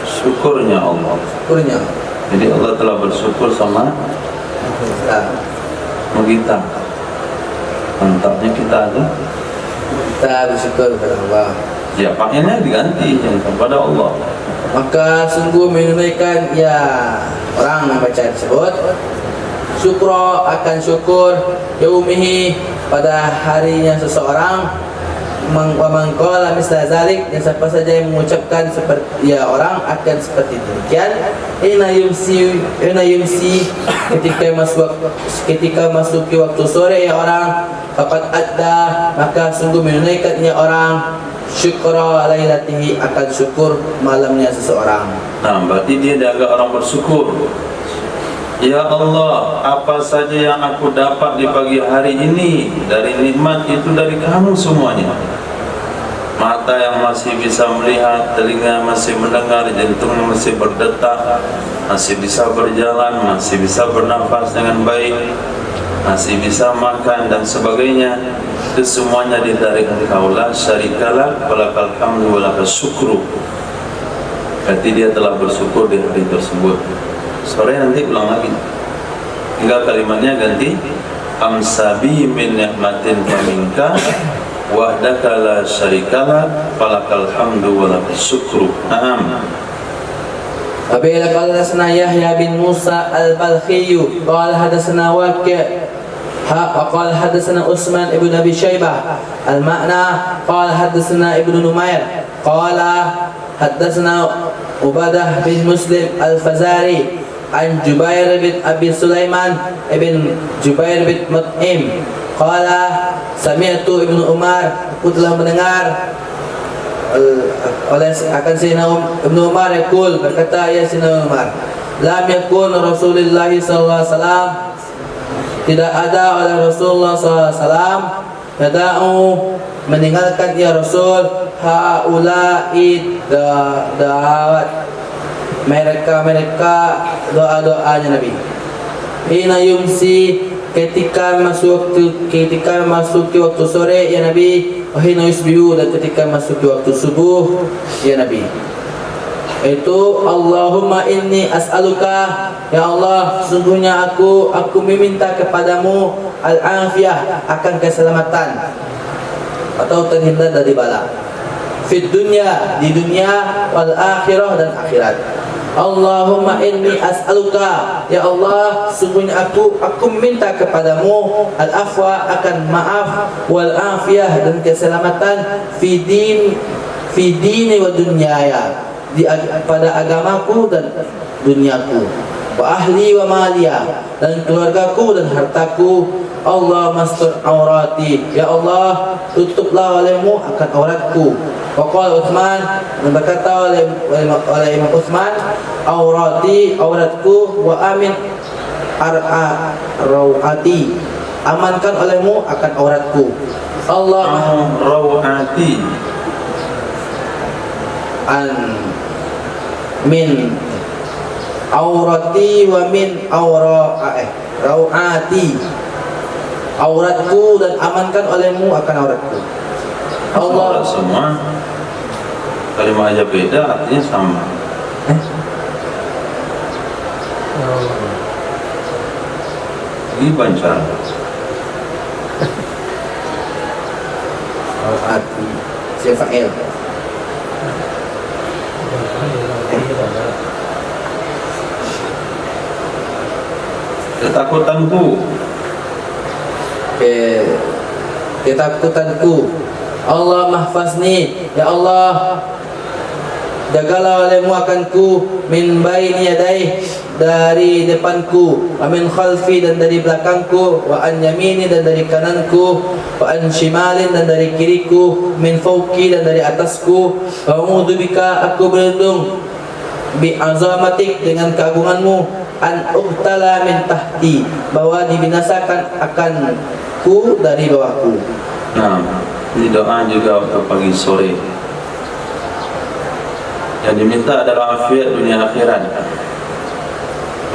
Syukurnya Allah. syukurnya. Jadi Allah telah bersyukur sama kita. Mantapnya kita ada. Kita bersyukur kepada Allah. Ya, pakaiannya diganti yang kepada Allah. Maka sungguh menunaikan ya orang yang baca tersebut syukro, akan syukur yaumihi, pada harinya seseorang, mangqala misla zalik, dan siapa saja yang mengucapkan seperti ya orang akan seperti demikian, ina yumsi ketika masuki waktu sore ya orang, faqad adda, maka sungguh menunaikan ya orang syukra lailatihi, akan syukur malamnya seseorang. Nah, berarti dia dianggap orang bersyukur. Ya Allah, apa saja yang aku dapat di pagi hari ini dari nikmat itu dari kamu semuanya. Mata yang masih bisa melihat, telinga masih mendengar, jantung masih berdetak, masih bisa berjalan, masih bisa bernafas dengan baik, masih bisa makan dan sebagainya. Itu semuanya dari Engkau, la syarikalah walakal hamdu walakal syukru. Berarti dia telah bersyukur di hari tersebut. Sore nanti ulang lagi. Hingga kalimatnya ganti amsabi min ni'matin faminka wahdaka la syarikalah falakal hamdu walakal syukru. Naam. Apabila qala hadatsana Yahya bin Musa al-Balkhi qala hadatsana Waqi' wa qala hadatsana Utsman ibn Abi Syaibah al-ma'na qala hadatsana Ibnu Numair qala hadatsana Ubadah bin Muslim al-Fazari an Jubair bin Abi Sulaiman ibn Jubair bin Mut'im qala sami'tu Ibnu Umar, aku telah mendengar oleh akan Sayyidina Ibnu Umar yaqul, berkata ya Sayyidina Umar, lam yakun Rasulullah sallallahu alaihi wasallam, tidak ada oleh Rasulullah sallallahu alaihi wasallam yada'u, meninggalkan ya Rasul haula'i da'awat, mereka doa-doanya Nabi. Hina yumsi, ketika masuk waktu sore ya Nabi, hina yusbihu, dan ketika masuk waktu subuh ya Nabi. Itu Allahumma inni as'aluka, ya Allah, sungguhnya aku meminta kepadamu al-afiyah, akan keselamatan atau terhindar dari bala. Fid dunya, di dunia, wal akhirah, dan akhirat. Allahumma inni as'aluka, ya Allah, sungguhnya aku minta kepadamu al-afwa, akan maaf, wal afiyah, dan keselamatan fi dini wa dunyaya, pada agamaku dan duniaku, wa ahli wa maliya, dan keluargaku dan hartaku. Allah mastur aurati, ya Allah, tutuplah olehmu akan auratku. Waqala Utsman, dan berkata oleh Imam Utsman, aurati, auratku, wa amin rawati, amankan olehmu akan auratku. Allah rawati an min aurati wa min rawati, auratku, dan amankan olehmu akan auratku. Allah semua kalimat aja beda, artinya sama. Ini bancaan. Rawati sifa'il. Ketakutanku, ketakutanku. Allah mahfazni, ya Allah, jagalah olehmu akanku, min baini yadai, dari depanku, wa min khalfi, dan dari belakangku, wa an yamini, dan dari kananku, wa an shimalin, dan dari kiriku, min fauqi, dan dari atasku. Wa a'udzubika, aku berlindung, bi azamatik, dengan keagunganmu, an uhtala min tahti, bahwa dibinasakan akanku dari bawahku. nah, ini doa juga waktu pagi sore. Yang diminta adalah afiat dunia akhirat.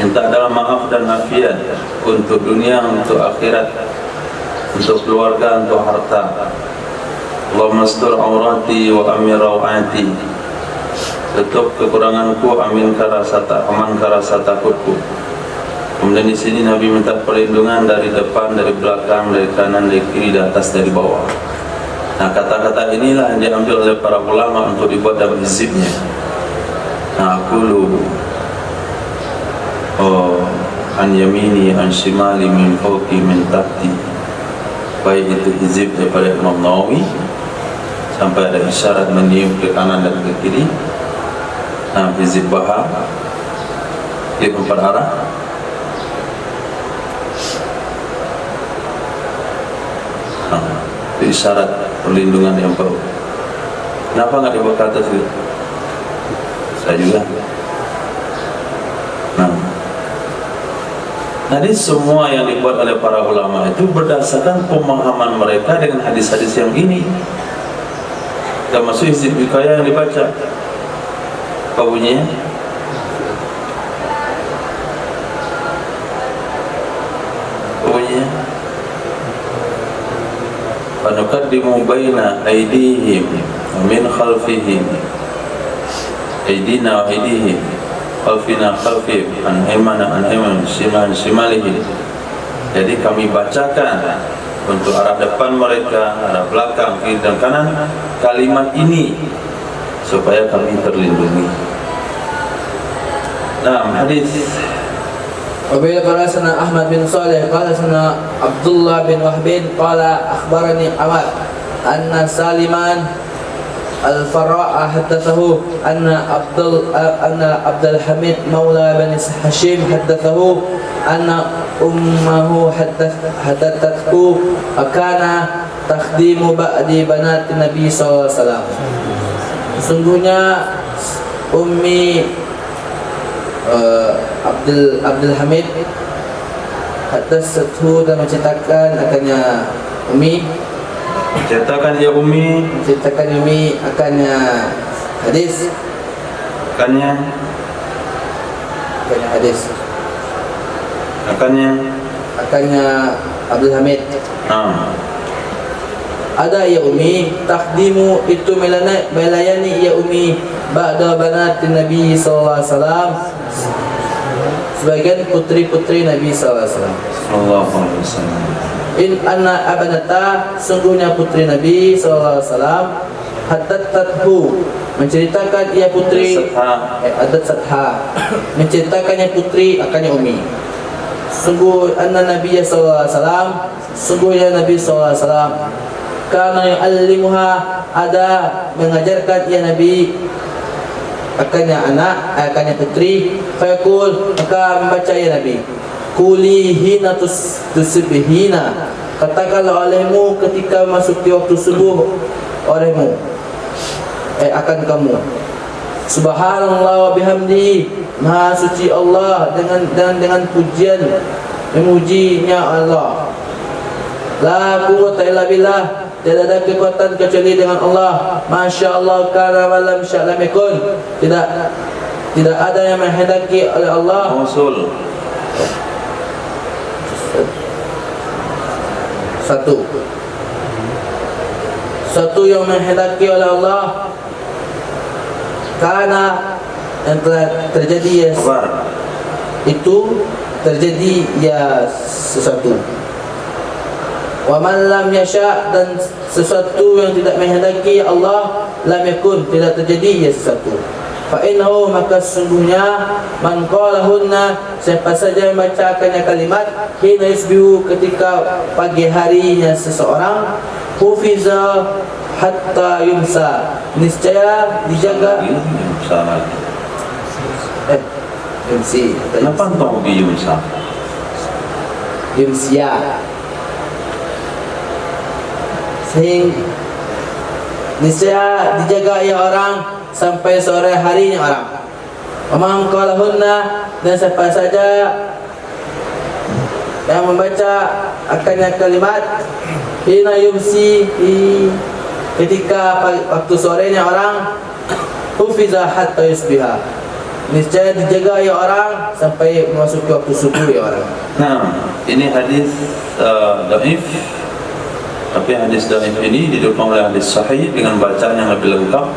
Minta adalah maaf dan afiat untuk dunia, untuk akhirat, untuk keluarga, untuk harta. Allahumma astur aurati wa amir rawati, tutup kekuranganku, amankan rasa takutku. Kemudian di sini Nabi minta perlindungan dari depan, dari belakang, dari kanan, dari kiri, dari atas, dari bawah. Nah, kata-kata inilah yang diambil oleh para ulama untuk dibuat dalam hizibnya. Nah, aku an yamini, an shimali, min fawqi, min tahti. Baik itu hizib daripada Imam Nawawi sampai ada isyarat meniup ke kanan dan ke kiri. Nah, hizib Bahar di 4 arah. Nah, itu isyarat perlindungan yang perlu. Kenapa nggak dibawa ke atas gitu? Saya juga. Nah, jadi semua yang dibuat oleh para ulama itu berdasarkan pemahaman mereka dengan hadis-hadis yang ini. Termasuk Hizb Hikayah yang dibaca. Apa bunyinya? Apa bunyinya? Fanuqaddimu baina aydihim wa min khalfihim. Aydina wa aydihim. Khalfina khalfihim an aymana shimalihim. Jadi kami bacakan untuk arah depan mereka, arah belakang, kiri dan kanan kalimat ini supaya kami terlindungi. Nah, hadis وبه قال سنة أحمد بن صالح قال سنة عبد الله بن وهب قال أخبرني عمر أن سالمان الفراء حدثه أن عبد الحميد مولى بن هشيم حدثه أن أمه حدثته كان تخديم بعد بنات النبي صلى الله عليه وسلم. Sesungguhnya Ummi Abdul Hamid haddatsathu dan menceritakan akannya Ummi menceritakan ya Ummi akannya hadis akannya Abdul Hamid. Ada ya Ummi, takdimu itu melayani ya Ummi ba'da banatin Nabi sallallahu alaihi wasallam, sebagian putri-putri Nabi sallallahu alaihi wasallam. In anna abanata, sungguhnya putri Nabi sallallahu alaihi wasallam, haddathathu, menceritakan ia putri haddathatha, menceritakannya putri akannya Ummi. Sungguh anna Nabi sallallahu alaihi wasallam, sungguhnya Nabi sallallahu alaihi wasallam kana yu'allimuha, ada mengajarkan ia Nabi akannya akannya putri. Fayaqul, maka membaca ya Nabi, kuli hina tusbihina, katakanlah olehmu ketika masuk di waktu subuh olehmu akan kamu, subhanallah wa bihamdi, maha suci Allah dengan pujian memujinya Allah, la quwwata illa billah, tidak ada kekuatan kecuali dengan Allah, masya Allah kana wa lam sya' lam yakun, tidak ada yang menghendaki oleh Allah. Mausul. Satu yang menghendaki oleh Allah, karena yang telah terjadi ya itu terjadi ya sesuatu. Wa man lam yasha', dan sesuatu yang tidak menghendaki Allah, lam yakun, tidak terjadi ya sesuatu. Fa innahu, maka sesungguhnya, man qalahunna, siapa saja yang membacakannya kalimat hina yusbihu, ketika pagi harinya seseorang, hufiza hatta yumsa, niscaya dijaga yumsi. Kenapa entah yumsa? Yumsia, sehingga niscaya dijaga ya orang sampai sore harinya orang. Amang qalahunna, dan siapa saja yang membaca akannya kalimat hina yumsi, ketika waktu sorenya orang, hufiza hatta yusbiha, niscaya dijaga ya orang sampai memasuki waktu subuh ya orang. Nah, ini hadis dhaif. Tapi hadis dhaif ini didukung oleh hadis sahih dengan bacaan yang lebih lengkap,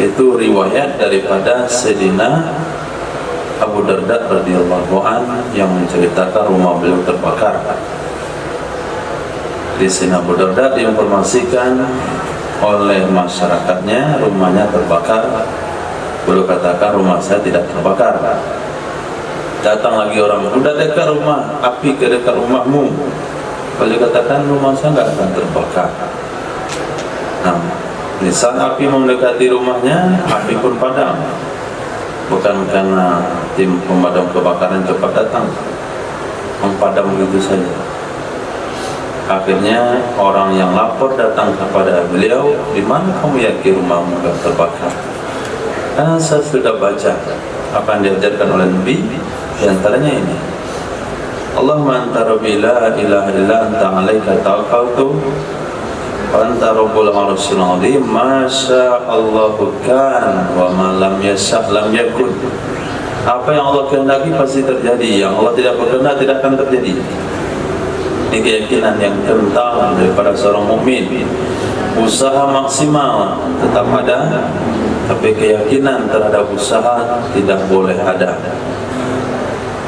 yaitu riwayat daripada Sayyidina Abu Darda radhiyallahu an yang menceritakan rumah beliau terbakar. Di sini Abu Darda diinformasikan oleh masyarakatnya rumahnya terbakar. Beliau katakan rumah saya tidak terbakar. Datang lagi orang, udah dekat rumah, api ke dekat rumahmu. Beliau katakan rumah saya nggak akan terbakar. Nah, di saat api mendekati rumahnya, api pun padam. Bukan karena tim pemadam kebakaran cepat datang, mempadam begitu saja. Akhirnya orang yang lapor datang kepada beliau, di mana kamu yakin rumahmu akan terbakar? Karena saya sudah baca apa yang diajarkan oleh Nabi, di antaranya ini. Allahumma anta rabbi la ilaha illa anta alaika tawakkaltu wa anta rabbul arsyil azim ma sya'allahu kan wa ma lam yasha' lam yakun. Apa yang Allah kehendaki pasti terjadi, yang Allah tidak berkehendak tidak akan terjadi. Ini keyakinan yang kental daripada seorang mukmin. Usaha maksimal tetap ada, tapi keyakinan terhadap usaha tidak boleh ada.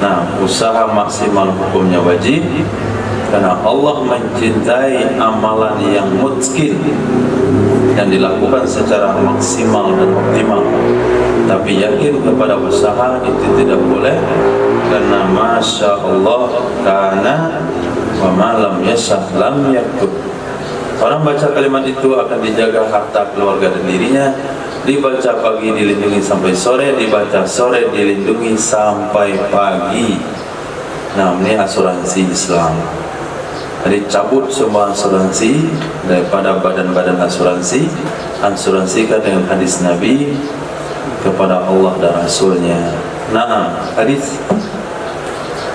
Nah, usaha maksimal hukumnya wajib, karena Allah mencintai amalan yang mutqin, yang dilakukan secara maksimal dan optimal. Tapi yakin kepada usaha itu tidak boleh, karena masya Allah karena wa ma lam yasha' lam yakun. Orang baca kalimat itu akan dijaga harta keluarga dan dirinya. Dibaca pagi dilindungi sampai sore, dibaca sore dilindungi sampai pagi. Nah, ini asuransi Islam. Jadi cabut semua asuransi daripada badan-badan asuransi, asuransikan dengan hadis Nabi kepada Allah dan Rasulnya. Nah, hadis.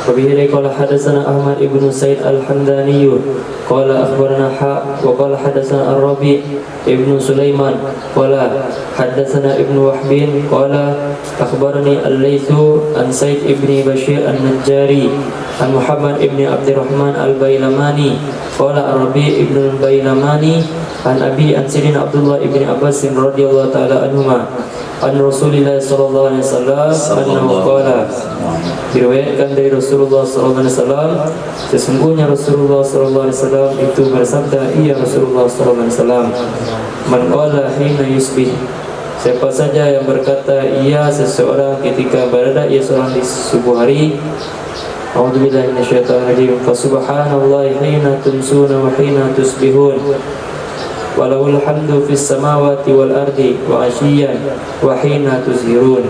وبه قال حدثنا أحمد بن سعيد الحمداني قال أخبرنا حاء وقال حدثنا الربيع ابن سليمان قال حدثنا ابن وهب قال أخبرني الليث عن سعيد بن بشير النجاري عن محمد بن عبد الرحمن البيلماني قال الربيع ابن البيلماني عن أبي عن سيدنا عبد الله بن عباس رضي الله تعالى عنهما an Rasulillah sallallahu alaihi wasallam annahu qala, diriwayatkan dari Rasulullah sallallahu alaihi wasallam, sesungguhnya Rasulullah sallallahu alaihi wasallam itu bersabda, iya Rasulullah sallallahu alaihi wasallam, man qala hina yusbih, siapa saja yang berkata iya seseorang ketika berada ia seorang di subuh hari, a'udzubillahi minasyaitonir rajim, fa subhanallahi hina tumsuna wa hina tusbihun walahul hamdu fis samawati wal ardi wa asyiyan wa hina tuzhirun.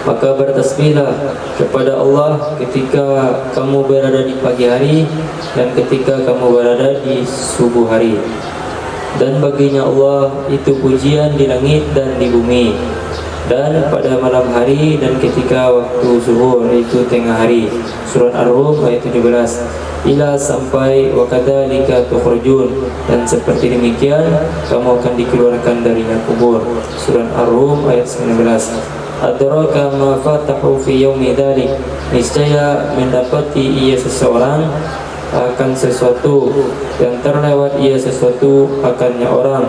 Maka bertasbihlah kepada Allah ketika kamu berada di pagi hari dan ketika kamu berada di subuh hari. Dan baginya Allah itu pujian di langit dan di bumi. Dan pada malam hari dan ketika waktu zuhur, itu tengah hari. Surah Ar-Rum ayat 17. Ila sampai wa kadzalika tukhrajun, dan seperti demikian kamu akan dikeluarkan darinya kubur. Surah Ar-Rum ayat 19. Adraka ma fatahu fi yaumi dzalik, niscaya mendapati ia seseorang akan sesuatu yang terlewat ia sesuatu akannya orang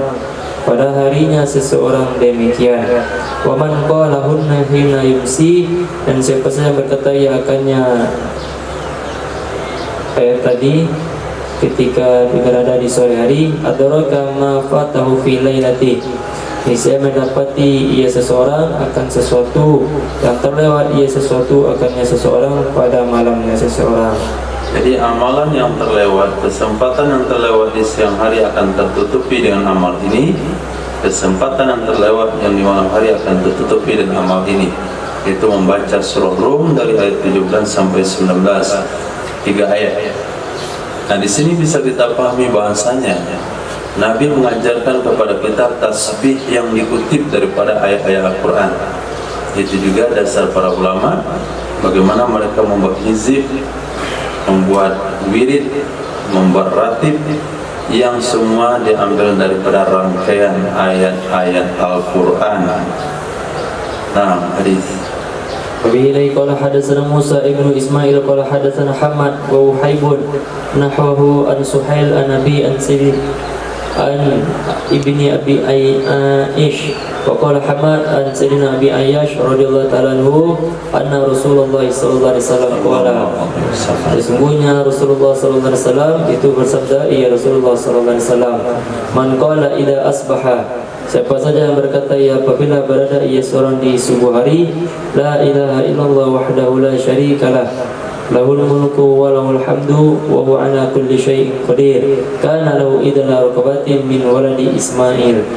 pada harinya seseorang demikian. Wa man qala hunna hina yumsi, dan siapa saja berkata ia akannya ayat tadi ketika berada di sore hari. Adraka ma fatahu fi lailati, niscaya mendapati ia seseorang akan sesuatu yang terlewat ia sesuatu akannya seseorang pada malamnya seseorang. Jadi amalan yang terlewat, kesempatan yang terlewat di siang hari akan tertutupi dengan amal ini. Kesempatan yang terlewat yang di malam hari akan tertutupi dengan amal ini. Itu membaca surah Rum dari ayat 17 sampai 19, 3 ayat. Nah, di sini bisa kita pahami bahasanya Nabi mengajarkan kepada kita tasbih yang dikutip daripada ayat-ayat Al-Quran. Itu juga dasar para ulama, bagaimana mereka membuat hizib, membuat wirid, membuat ratib, yang semua diambil daripada rangkaian ayat-ayat Al-Quran. Nah, hadis. Wabihi qala hadatsana Musa ibnu Ismail qala hadatsana Hamad wa Uhaybun nahwahu an Suhail an Nabi an Sidi an ibni Abi Aish wa qala Hamad an Sayyidina Abi Ayyash radhiyallahu ta'ala anhu anna Rasulullah sallallahu alaihi wasallam qala, sesungguhnya Rasulullah sallallahu alaihi wasallam itu bersabda, iya Rasulullah sallallahu alaihi wasallam, man qala idza asbaha, siapa saja yang berkata ya apabila berada ia seorang di subuh hari, la ilaha illallah wahdahu la syarikalah lahul mulku wa lahul hamdu wa huwa ala kulli syai'in qadir kana lahu idla raqabatin min waladi Ismail,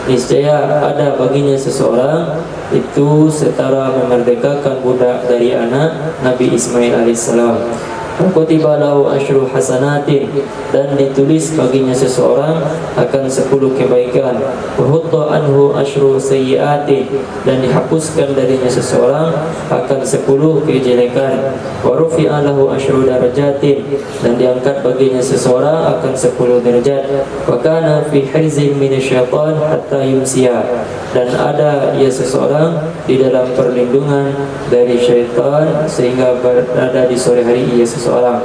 niscaya ada baginya seseorang itu setara memerdekakan budak dari anak Nabi Ismail alaihissalam. Kutiba lahu asyru hasanatin, dan ditulis baginya seseorang akan 10 kebaikan. Wa hutta anhu asyru sayyiatin, dan dihapuskan darinya seseorang akan 10 kejelekan. Wa rufi'a lahu asyru darajatin, dan diangkat baginya seseorang akan 10 derajat. Wa kana fi hirzin minasyaitan hatta yumsiya, dan ada ia seseorang di dalam perlindungan dari syaitan sehingga berada di sore hari ia seseorang.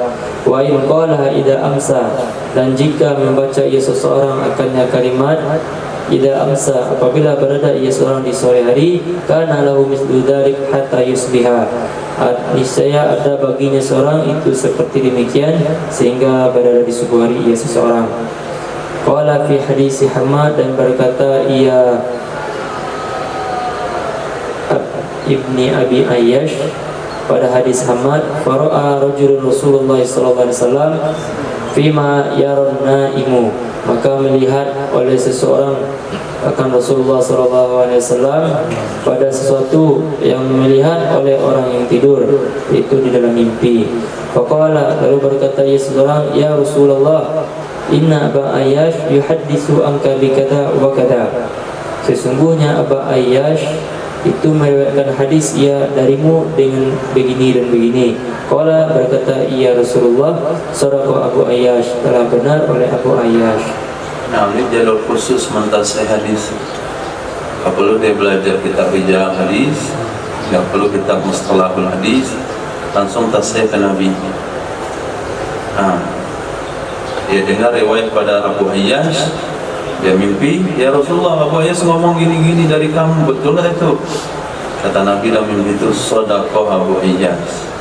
Wa in qala idza amsa, dan jika membaca ia seseorang akannya kalimat idza amsa, apabila berada ia seorang di sore hari, kana lahu mislu dzalik hatta yusbiha, niscaya ada baginya seorang itu seperti demikian sehingga berada di subuh hari ia seseorang. Qala fi hadis Hamad, dan berkata ia Ibni Abi Ayyash pada hadis Hamad, fara'a rajulun Rasulullah sallallahu alaihi wasallam fima yaron naimu, maka melihat oleh seseorang akan Rasulullah sallallahu alaihi wasallam pada sesuatu yang melihat oleh orang yang tidur, itu di dalam mimpi. Faqala, lalu berkata ia seseorang, ya Rasulullah, inna Aba Ayyash yuhaddisu anka bikata wa kata, sesungguhnya Aba Ayyash itu meriwayatkan hadis ia darimu dengan begini dan begini. Qala, berkata ia Rasulullah, sadaqa Abu Ayyash, telah benar oleh Abu Ayyash. Nah, ini jalur khusus mentasih hadis. Tak perlu dia belajar kitab ijazah hadis, tak perlu kitab mustalahul hadis, langsung tasih ke Nabi. Nah, dia dengar riwayat pada Abu Ayyash, dia mimpi, ya Rasulullah, Abu Ayyash ngomong gini-gini dari kamu, betul tak itu? Kata Nabi dalam mimpi itu, sodaqah Abu Ayyash.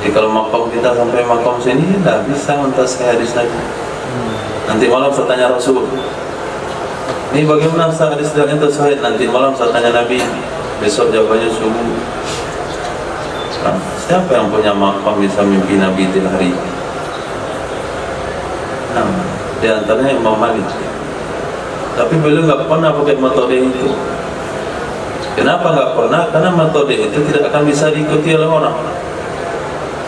Jadi kalau makom kita sampai makom sini, tidak bisa mentasih hadis lagi. Nanti malam saya tanya Rasul, ini bagaimana hadis yang sahih? Nanti malam saya tanya Nabi, besok jawabannya subuh. Nah, siapa yang punya makom bisa mimpi Nabi di hari? Nah, di antaranya Imam Malik. Tapi beliau nggak pernah pakai metode itu. Kenapa nggak pernah? Karena metode itu tidak akan bisa diikuti oleh orang.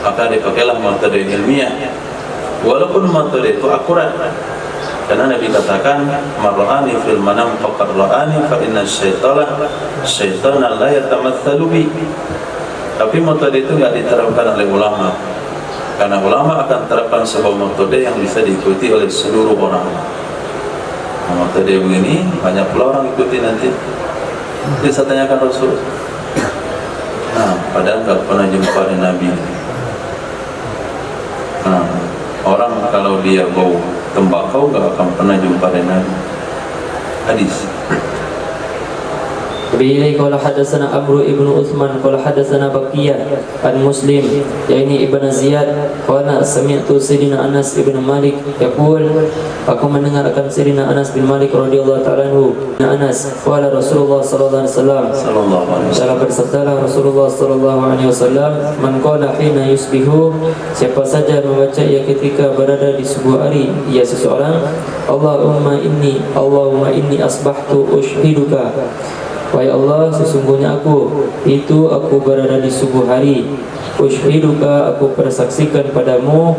Maka dipakailah metode ilmiah. Walaupun metode itu akurat. Karena Nabi katakan, mar'ani fil manam faqad ra'ani fa inna syaitana la yatamatsalu bi. Tapi metode itu nggak diterapkan oleh ulama. Karena ulama akan terapkan sebuah metode yang bisa diikuti oleh seluruh orang. Nah, metode begini banyak pula orang ikuti nanti. Jadi saya tanyakan Rasul. Nah, padahal nggak pernah jumpa dengan Nabi. Nah, orang kalau dia bau tembakau nggak akan pernah jumpa dengan Nabi. Hadis. Bihi qala hadatsana Amr ibn Utsman qala hadatsana Baqiyah an Muslim yakni Ibn Ziyad qala sami'tu Sayyidina Anas ibn Malik yaqul, aku mendengarkan Sayyidina Anas bin Malik radhiyallahu ta'ala anhu. Anas qala Rasulullah sallallahu alaihi wasallam telah bersabda Rasulullah sallallahu alaihi wasallam, man qala hina yusbihu, siapa saja membaca ia ketika berada di subuh hari ia seseorang, Allahumma inni asbahtu ushhiduka, wahai Allah, sesungguhnya aku berada di subuh hari. Ushhiduka, aku persaksikan padamu.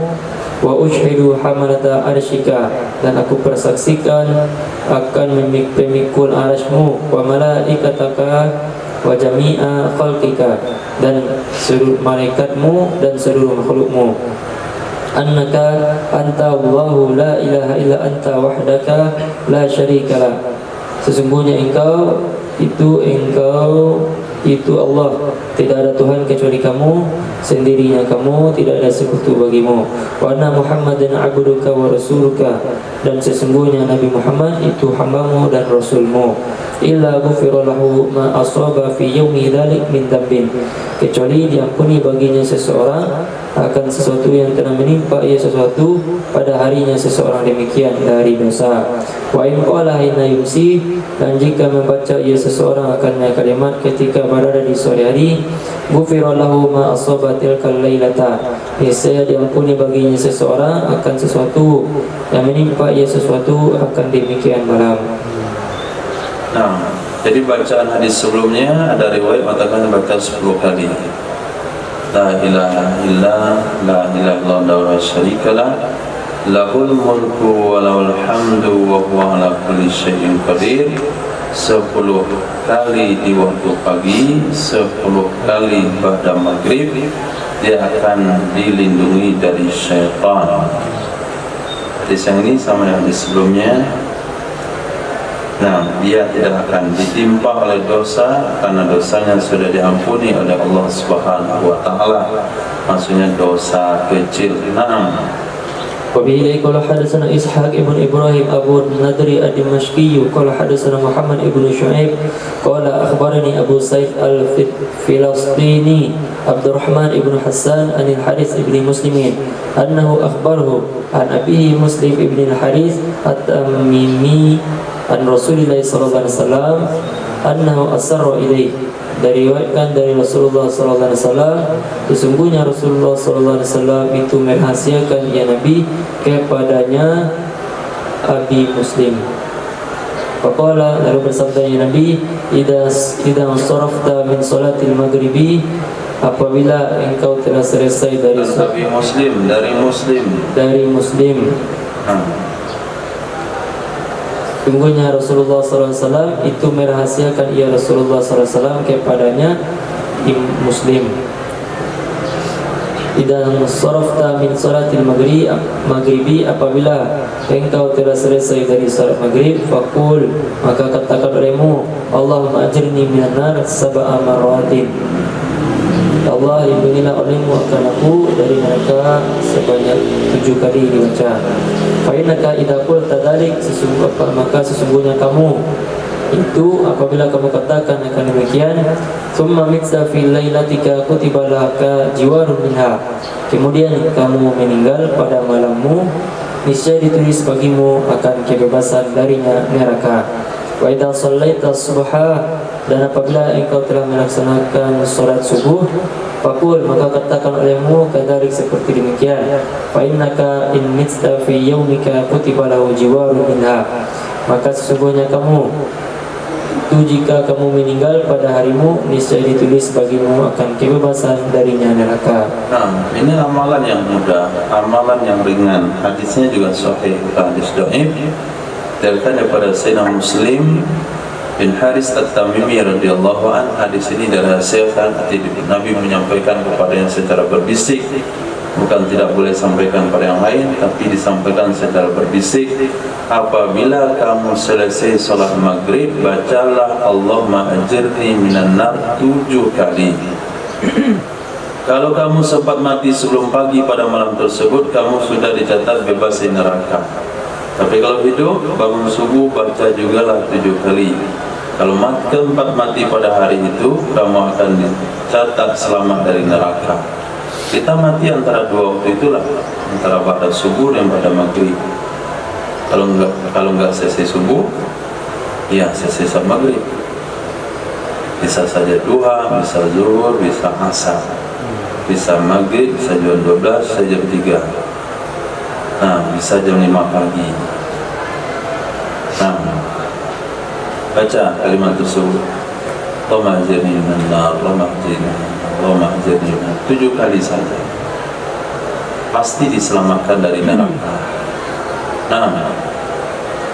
Wa ushhidu hamalata arsyika, dan aku persaksikan akan pemikul arasmu. Wa malaikataka wa jami'a khalqika, dan seluruh malaikatmu dan seluruh makhlukmu. Annaka anta Allahu la ilaha illa anta wahdaka la syarikalah, sesungguhnya engkau itu Allah, tidak ada Tuhan kecuali kamu, sendirinya kamu, tidak ada sekutu bagimu. Wa anna Muhammadan abduka wa rasuluka, dan sesungguhnya Nabi Muhammad itu hambamu dan rasulmu. Illa ghufira lahu ma asaba fi yaumi dzalik min dzambin, kecuali diampuni baginya seseorang akan sesuatu yang telah menimpa ia sesuatu pada harinya seseorang demikian dari dosa. Wa in qala hina yumsi, dan jika membaca ia seseorang akan kalimat ketika berada di sore hari, ghufira lahu ma asaba tilkal lailata, niscaya diampuni baginya seseorang akan sesuatu yang menimpa ia sesuatu akan demikian malam. Nah, jadi bacaan hadis sebelumnya ada riwayat mengatakan baca 10 kali. La ilaha illa la ilaha illallah wa syarikalah lahul mulku wa lahul hamdu wa huwa ala kulli syai'in qadir. 10 kali di waktu pagi, 10 kali pada maghrib, dia akan dilindungi dari syaitan. Hadis yang ini sama yang di sebelumnya. Nah, dia tidak akan ditimpa oleh dosa karena dosanya sudah diampuni oleh Allah Subhanahu wa taala. Maksudnya dosa kecil. Nah, وبه قال حدثنا إسحاق ابن إبراهيم أبو النضر الدمشقي قال حدثنا محمد ابن شعيب قال أخبرني أبو سعيد الفلسطيني عبد الرحمن ابن حسان عن الحارث ابن مسلم أنه أخبره عن أبيه مسلم ابن الحارث التميمي عن رسول الله صلى الله عليه وسلم أنه أسر إليه. Diriwayatkan dari Rasulullah sallallahu alaihi wasallam, sesungguhnya Rasulullah sallallahu alaihi wasallam itu merahasiakan ya Nabi kepadanya Abi Muslim. Faqala, lalu bersabda ya Nabi, idza sarafta min salatil maghribi, apabila engkau telah selesai dari Abi Muslim, dari Muslim. Sungguhnya Rasulullah SAW itu merahasiakan ia Rasulullah SAW kepadanya Muslim. Idza sarafta min salatil maghribi, apabila engkau telah selesai dari salat maghrib, faqul, maka katakan olehmu, Allahumma ajirni minan nar sab'a marratin. Ya Allah, lindungilah olehmu akan aku dari neraka sebanyak 7 kali dibaca. Fa innaka idza qulta dzalik, maka sesungguhnya kamu itu apabila kamu katakan akan demikian, thumma mitsa fi lailatika kutiba laka jiwarun minha, kemudian kamu meninggal pada malammu, niscaya ditulis bagimu akan kebebasan darinya neraka. Wa idza shallaita subha, dan apabila engkau telah melaksanakan salat subuh, faqul, maka katakan olehmu kadzalik seperti demikian. Fa innaka in mitsta fi yaumika kutiba lahu jiwarun minha, maka sesungguhnya kamu itu jika kamu meninggal pada harimu, niscaya ditulis bagimu akan kebebasan darinya neraka. Nah, ini amalan yang mudah, amalan yang ringan. Hadisnya juga sahih, bukan hadis dhaif. Daripada Sayyidina Muslim bin Haris At-Tamimi radhiyallahu an, hadis ini dirahasiakan, Nabi menyampaikan kepadanya secara berbisik, bukan tidak boleh sampaikan pada yang lain, tapi disampaikan secara berbisik. Apabila kamu selesai salat maghrib, bacalah Allahumma ajirni minan nar 7 kali. Kalau kamu sempat mati sebelum pagi pada malam tersebut, kamu sudah dicatat bebas dari neraka. Tapi kalau hidup, bangun subuh, baca jugalah 7 kali. Kalau keempat mati pada hari itu, kamu akan dicatat selamat dari neraka. Kita mati antara 2 waktu itulah, antara pada subuh dan pada maghrib. Kalau enggak selesai subuh, ya selesai saat maghrib. Bisa saja duha, bisa zuhur, bisa asar, bisa maghrib, bisa jam 12, bisa jam 3. Nah, bisa jam 5 pagi. Nah, baca kalimat tersebut, Allahumma ajirni minan nar, Allahumma ajirni 7 kali saja, pasti diselamatkan dari neraka. Nah,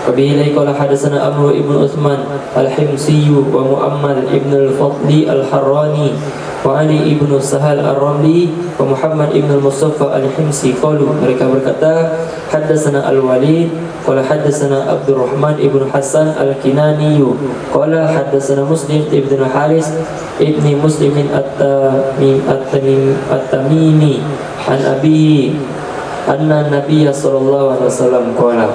وبه قال حدثنا عمرو بن عثمان الحمصي ومؤمل ابن الفضل الحراني وعلي ibn Sahal Ar-Ramli wa Muhammad ibn al-Mustafa al-Himsi qalu, mereka berkata, haddatsana al-Walid qala haddatsana Abdurrahman ibn Hasan al-Kinani qala haddatsana Muslim ibn Haris ibn Muslim at-Tamimi an abihi anna Nabiya sallallahu alaihi wasallam qala,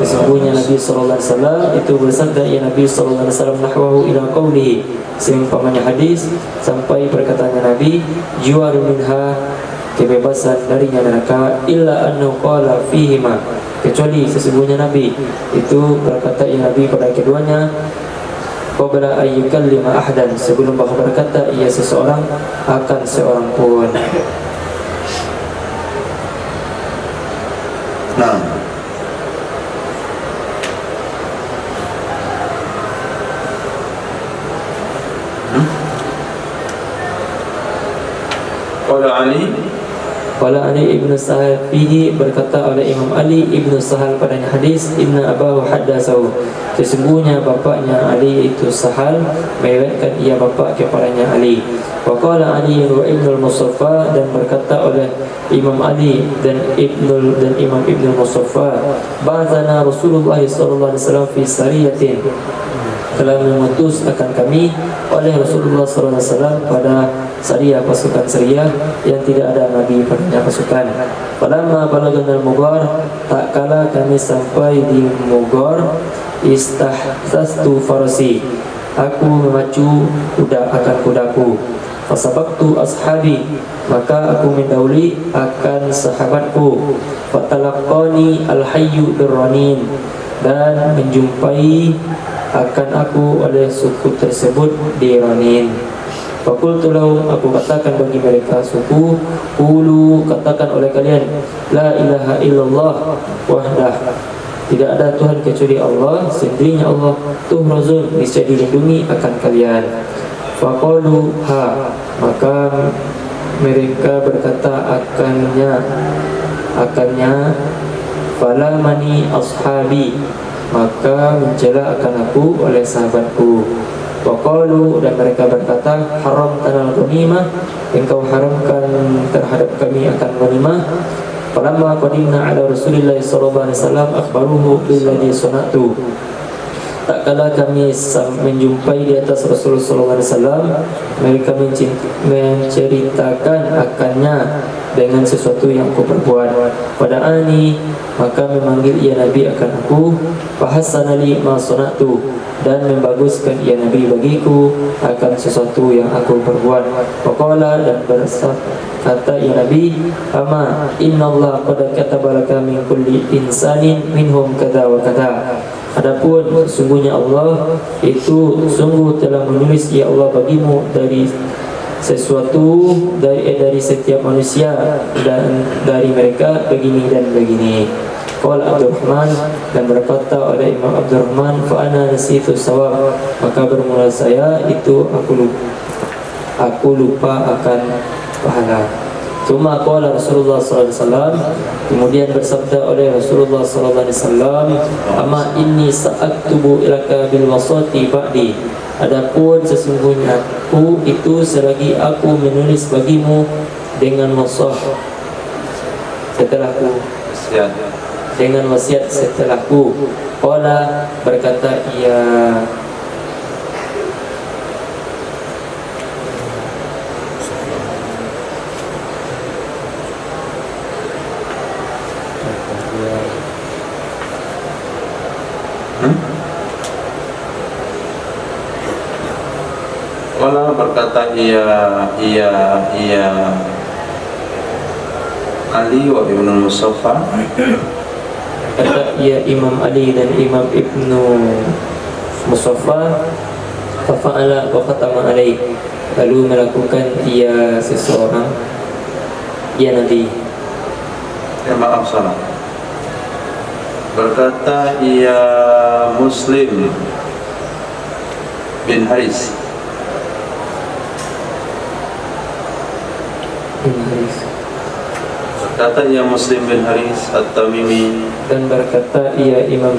sesungguhnya Nabi sallallahu alaihi wasallam itu bersabda, ya Nabi sallallahu alaihi wasallam nahwahu ila qawlihi, seumpamanya hadis sampai perkataannya Nabi, jiwarun minha, kebebasan darinya neraka, illa annahu qala fihima, kecuali sesungguhnya Nabi itu berkata, ya Nabi pada keduanya, qabla ayyukallima ahdan, sebelum bahwa berkata ia seseorang akan seorang pun. nah, Qala Ali, Qala Ali ibn Sahal fihi, berkata oleh Imam Ali ibn Sahal padanya hadis, inna abahu haddasahu, sesungguhnya bapaknya Ali itu Sahal meriwayatkan ia bapak kepadanya Ali. Wa qala Ali wa Ibnu al-Musaffah, dan berkata oleh Imam Ali dan Imam Ibnu al-Musaffah, ba'athana Rasulullah sallallahu alaihi wasallam fi sariyatin, telah mengutus akan kami oleh Rasulullah sallallahu alaihi wasallam pada Sariyah, pasukan Sariyah yang tidak ada Nabi padanya pasukan. Falamma balagana al-Mughar, tak kala kami sampai di Mughar, istahsastu farasi, aku memacu kudaku. Fasabaqtu ashabi, maka aku mendahului akan sahabatku. Fatalaqani al-hayyu birranin, dan menjumpai akan aku oleh suku tersebut di Ranin. Fakultu lahum, aku katakan bagi mereka suku, qulu, katakan oleh kalian, la ilaha illallah wahdah, tidak ada Tuhan kecuali Allah, sendirinya Allah, tuhrazun, niscaya dilindungi akan kalian. Faqalu ha, maka mereka berkata akannya falamani ashabi, maka mencela akan aku oleh sahabatku. Waqalu, dan mereka berkata, haram tanal ghanimah, engkau haramkan terhadap kami akan ghanimah. Falamma qadimna ala Rasulillah sallallahu alaihi wasallam akhbaruhu billadhi sanatu, tak kala kami menjumpai di atas Rasulullah sallallahu alaihi wasallam, mereka menceritakan akannya dengan sesuatu yang aku perbuat. Pada ani, maka memanggil ia Nabi akan aku, fahassanali ma sanatu, dan membaguskan ia Nabi bagiku akan sesuatu yang aku perbuat. Faqala, dan kata ia Nabi, ama innallaha qad kataba laka min kulli insanin minhum kada wa kada, adapun sesungguhnya Allah itu sungguh telah menulis ya Allah bagimu dari sesuatu dari setiap manusia dan dari mereka begini dan begini. Qala Abdurrahman, dan berkata oleh Imam Abdurrahman, fa ana nasitu sawab, maka bermula saya itu aku lupa akan pahala. Cuma qala Rasulullah sallallahu alaihi wasallam, kemudian bersabda oleh Rasulullah sallallahu alaihi wasallam, amma inni sa'aktubu ilaka bil wasati ba'di, adapun sesungguhnya aku itu selagi aku menulis bagimu dengan wasah setelahku, dengan wasiat setelahku. Qala, berkata ia Qala, berkata ia Ali wa Ibnu Musaffah, kata ia Imam Ali dan Imam Ibnu Musaffah, fa'ala wa khatama alaih, lalu melakukan ia seseorang, ia Nabi. Maaf salah. Berkata ia Muslim bin Haris, berkata ia Muslim bin Haris At-Tamimi, dan berkata ia Imam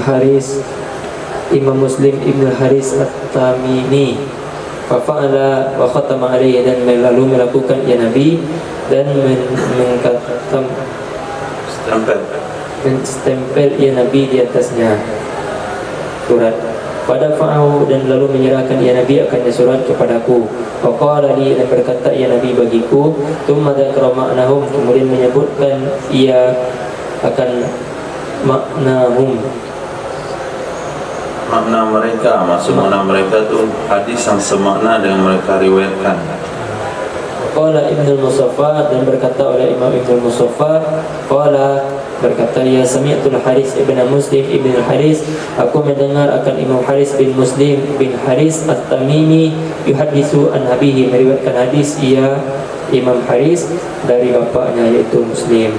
Muslim ibn Haris At-Tamimi, fa'ala wa khatama alaihi, dan lalu melakukan ia Nabi dan menstempel ia Nabi di atasnya surat. Pada fa'ahu, dan lalu menyerahkan ia Nabi akannya surat kepadaku. Faqala li, dan berkata ia Nabi bagiku, tsumma dzakara ma'nahum, kemudian menyebutkan ia akan maknahum, makna mereka, maksud makna mereka itu hadis yang semakna dengan mereka riwayatkan. Qala Ibnu Musaffah, dan berkata oleh Imam Ibnu Musaffah, qala, berkata ya sami'tul Haris ibn Muslim ibn Haris, aku mendengar akan Imam Haris bin Muslim bin Haris At-Tamimi yuhaditsu an abihi, meriwayatkan hadis ia Imam Haris dari bapaknya yaitu Muslim.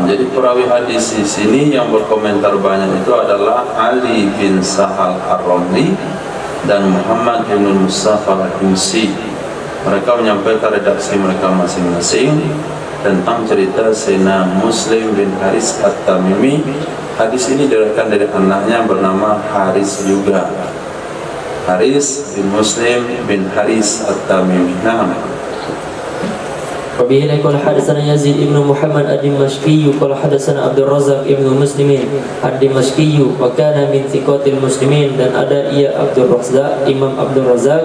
Jadi perawi hadis di sini yang berkomentar banyak itu adalah Ali bin Sahal Ar-Ramli dan Muhammad bin Mustafa Al-Himsi. Mereka menyampaikan redaksi mereka masing-masing tentang cerita Sayyidina Muslim bin Haris At-Tamimi. Hadis ini diriwayatkan dari anaknya bernama Haris juga. Haris bin Muslim bin Haris At-Tamimi. Nah, وبه قال حدثنا يزيد ابن محمد الدمشقي قال حدثنا عبد الرزاق ابن مسلم الدمشقي وكان من ثقات المسلمين, dan ada ia Abdul Razak, Imam Abdul Razak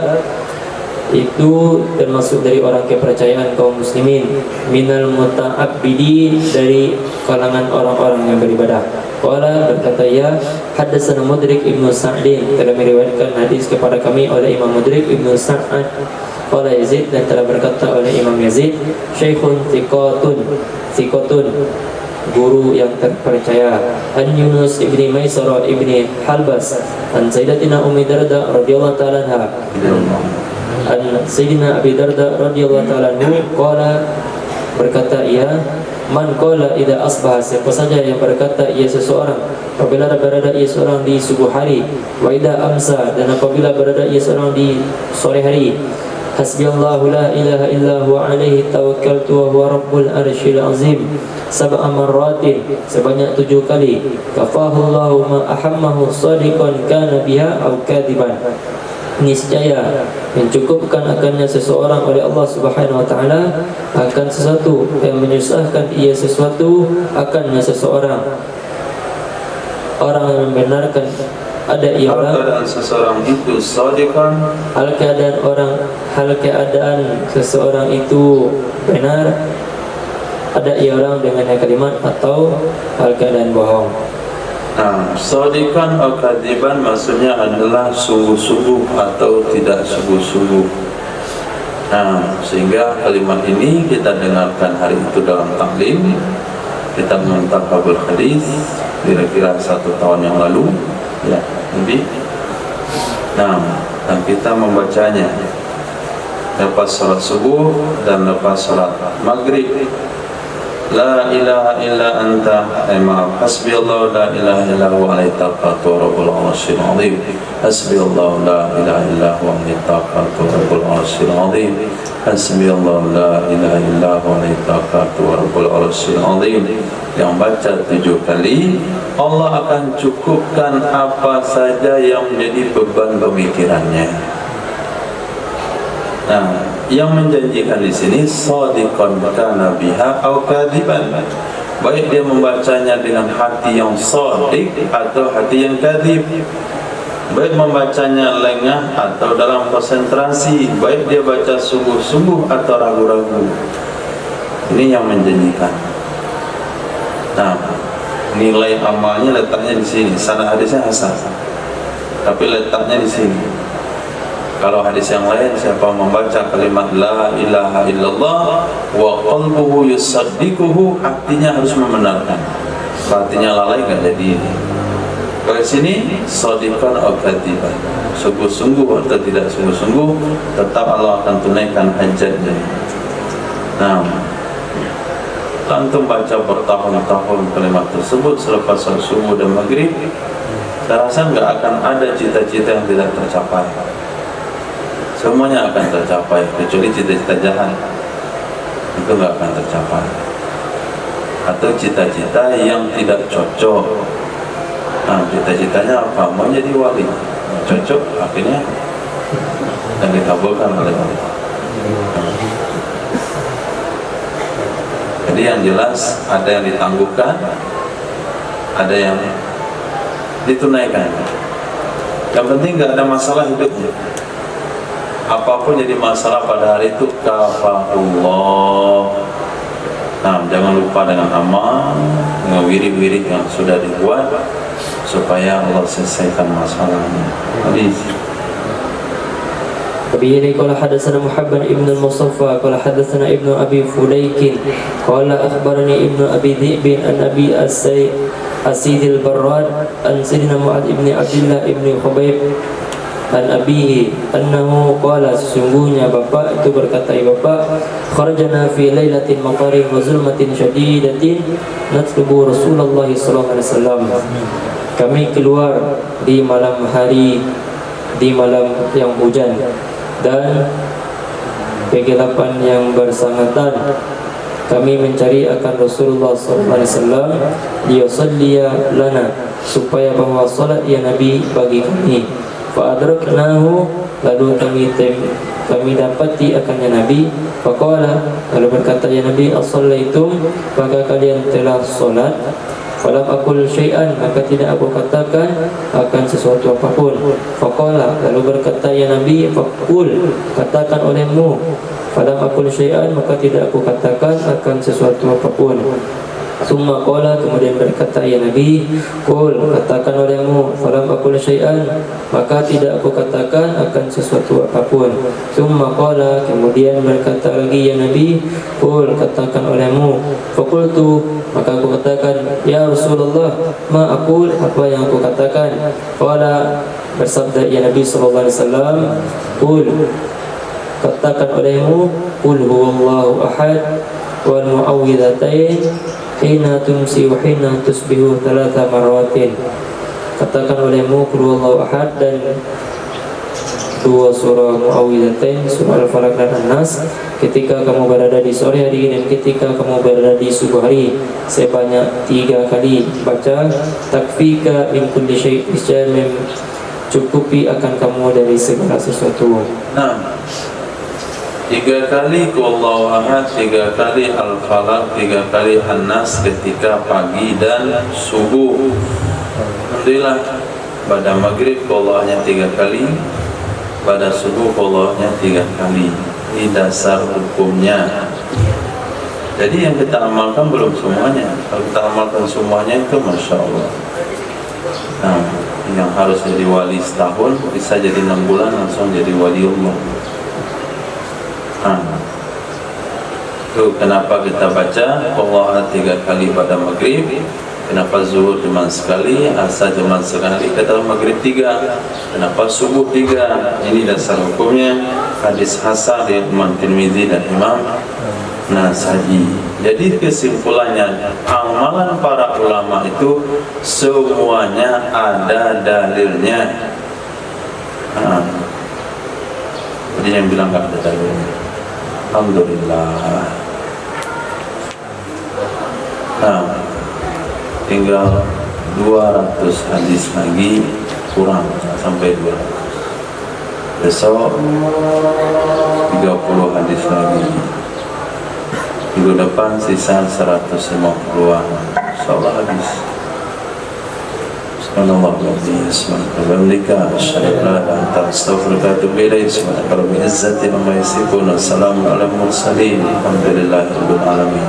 itu termasuk dari orang kepercayaan kaum muslimin, minal muta'abbidin, dari kalangan orang-orang yang beribadah. Qala, berkata ia, hadatsana Mudrik ibnu Sa'din, telah meriwayatkan hadis kepada kami oleh Imam Mudrik ibnu Sa'ad. Qala Yazid, dan telah berkata oleh Imam Yazid, Syekhun Thiqatun, guru yang terpercaya. An Yunus ibni Maisarah ibni Halbas, an Sayyidatina Ummi Darda radhiyallahu ta'ala anha, an Sayyidina Abi Darda radhiyallahu ta'ala anhu, qala, berkata ia, man qala idza asbaha, siapa saja yang berkata ia seseorang apabila berada ia seorang di subuh hari, wa idza amsa, dan apabila berada ia seorang di sore hari, hasbiyallahu la ilaha illa huwa alaihi tawakkaltu wa huwa rabbul arsyil azim, sab'a marratin, sebanyak 7 kali, kafahullahu ma ahammahu sadiqan kana biha aw kadiban, niscaya mencukupkan akannya seseorang oleh Allah Subhanahu wa taala akan sesuatu yang menyusahkan ia sesuatu akannya seseorang. Orang yang membenarkan ada ia orang, keadaan seseorang itu sadiqan, hal keadaan seseorang itu benar, ada ia orang dengan kalimat, atau hal keadaan bohong. Nah, sadiqan atau kadiban maksudnya adalah sungguh-sungguh atau tidak sungguh-sungguh. Nah, sehingga kalimat ini kita dengarkan hari itu dalam taklim, kita mentakabul hadis kira-kira 1 tahun yang lalu, ya, lebih. Nah, dan kita membacanya lepas salat subuh dan lepas salat maghrib. La ilaha illa anta, maaf, hasbiyallahu la ilaha illa huwa alaihi tawakkaltu wa rabbul arsyil azim, hasbiyallahu la ilaha illa huwa alaihi tawakkaltu wa rabbul arsyil azim, hasbiyallahu la ilaha illa huwa alaihi tawakkaltu wa rabbul arsyil azim. Yang baca 7 kali, Allah akan cukupkan apa saja yang menjadi beban pemikirannya. Nah, yang menjanjikan di sini shadiqan kana biha au kadiban, baik dia membacanya dengan hati yang shadiq atau hati yang kadib, baik membacanya lengah atau dalam konsentrasi, baik dia baca sungguh-sungguh atau ragu-ragu. Ini yang menjanjikan. Nah, nilai amalnya letaknya di sini. Sanad hadisnya hasan, tapi letaknya di sini. Kalau hadis yang lain, siapa membaca kalimat la ilaha illallah wa qalbuhu yusaddiquhu, hatinya harus membenarkan, hatinya lalai nggak jadi ini. Kalau sini shadiqan atau kadiban, sungguh-sungguh atau tidak sungguh-sungguh, tetap Allah akan tunaikan hajatnya. Nah, antum baca bertahun-tahun kalimat tersebut selepas salat subuh dan maghrib, saya rasa nggak akan ada cita-cita yang tidak tercapai. Semuanya akan tercapai, kecuali cita-cita jahat itu nggak akan tercapai, atau cita-cita yang tidak cocok. Nah, cita-citanya apa? Mau jadi wali, cocok, akhirnya dan dikabulkan oleh Allah. Jadi yang jelas ada yang ditangguhkan, ada yang ditunaikan. Yang penting nggak ada masalah hidupnya. Apapun jadi masalah pada hari itu, kafahullah. Nah, jangan lupa dengan amal, dengan wirid-wirid yang sudah dibuat, supaya Allah selesaikan masalahnya. Hadis. وبه قال حدثنا محمد ابن المصطفى قال حدثنا ابن ابي فليك قال اخبرني ابن ابي ذئب عن ابي اسيد البراد عن سيدنا معاذ ابن عبد الله ابن خبيب an abihi annahu qala, sesungguhnya bapak itu berkata, bapak, kharajana fi lailatin maqarin wa zulmatin syadidatin natlubu Rasulullah sallallahu alaihi wasallam. Kami keluar di malam hari, di malam yang hujan, dan kegelapan yang bersangatan. Kami mencari akan Rasulullah SAW liyusalliya lana, supaya bahawa salat ya Nabi bagi kami. Fa'adraknahu, lalu kami dapati akannya Nabi. Faqala, lalu berkata ya Nabi, as-sallaitum, maka kalian telah salat. Falam aqul syai'an, maka tidak aku katakan akan sesuatu apapun. Faqala, lalu berkata ya Nabi, faqul, katakan olehmu. Falam aqul syai'an, maka tidak aku katakan akan sesuatu apapun. Summa qala, kemudian berkata ya Nabi, qul, katakan olehmu. Falam aqul syai'an, maka tidak aku katakan akan sesuatu apapun. Summa qala, kemudian berkata lagi ya Nabi, qul, katakan olehmu. Faqultu, maka aku katakan ya Rasulullah, ma aqul, apa yang aku katakan. Qala, bersabda ya Nabi sallallahu alaihi wasallam, qul, katakan olehmu, qul huwallahu ahad wal muawwidhatain hina tumsi wa hina tusbihu 3 marratin. Katakan olehmu qul huwallahu ahad dan 2 surah muawwidhatain, surah al-falaq dan an-nas, ketika kamu berada di sore hari dan ketika kamu berada di subuh hari, sebanyak 3 kali baca. Takfika min kulli syai'in, cukupi akan kamu dari segala sesuatu. Nah, 3 kali Qulhuwallahu ahad, 3 kali Al-Falaq, 3 kali An-Nas ketika pagi dan subuh. Alhamdulillah, pada maghrib Qulhuwallahnya 3 kali, pada subuh Qulhuwallahnya 3 kali. Ini dasar hukumnya. Jadi yang kita amalkan belum semuanya. Kalau kita amalkan semuanya itu Masya Allah. Nah, yang harus jadi wali setahun bisa jadi 6 bulan langsung jadi wali Allah. Itu kenapa kita baca Allah 3 kali pada maghrib, kenapa zuhur cuma sekali, asar cuma sekali, kata maghrib 3, kenapa subuh 3. Ini dasar hukumnya. Hadis hasan dari Imam Tirmizi dan Imam Nasa'i. Jadi kesimpulannya, amalan para ulama itu semuanya ada dalilnya. Jadi yang bilang nggak ada dalilnya, alhamdulillah. Nah, tinggal 200 hadis lagi, kurang sampai 200. Besok 30 hadis lagi. Minggu depan sisa 150-an. Insyaallah habis. Subhanallah, subhanallah, asyhadu an la ilaha illa anta, astaghfiruka wa atubu ilaik. Subhanallah, bi izzati amma yasifun, assalamu ala mursalin, alhamdulillahi rabbil alamin.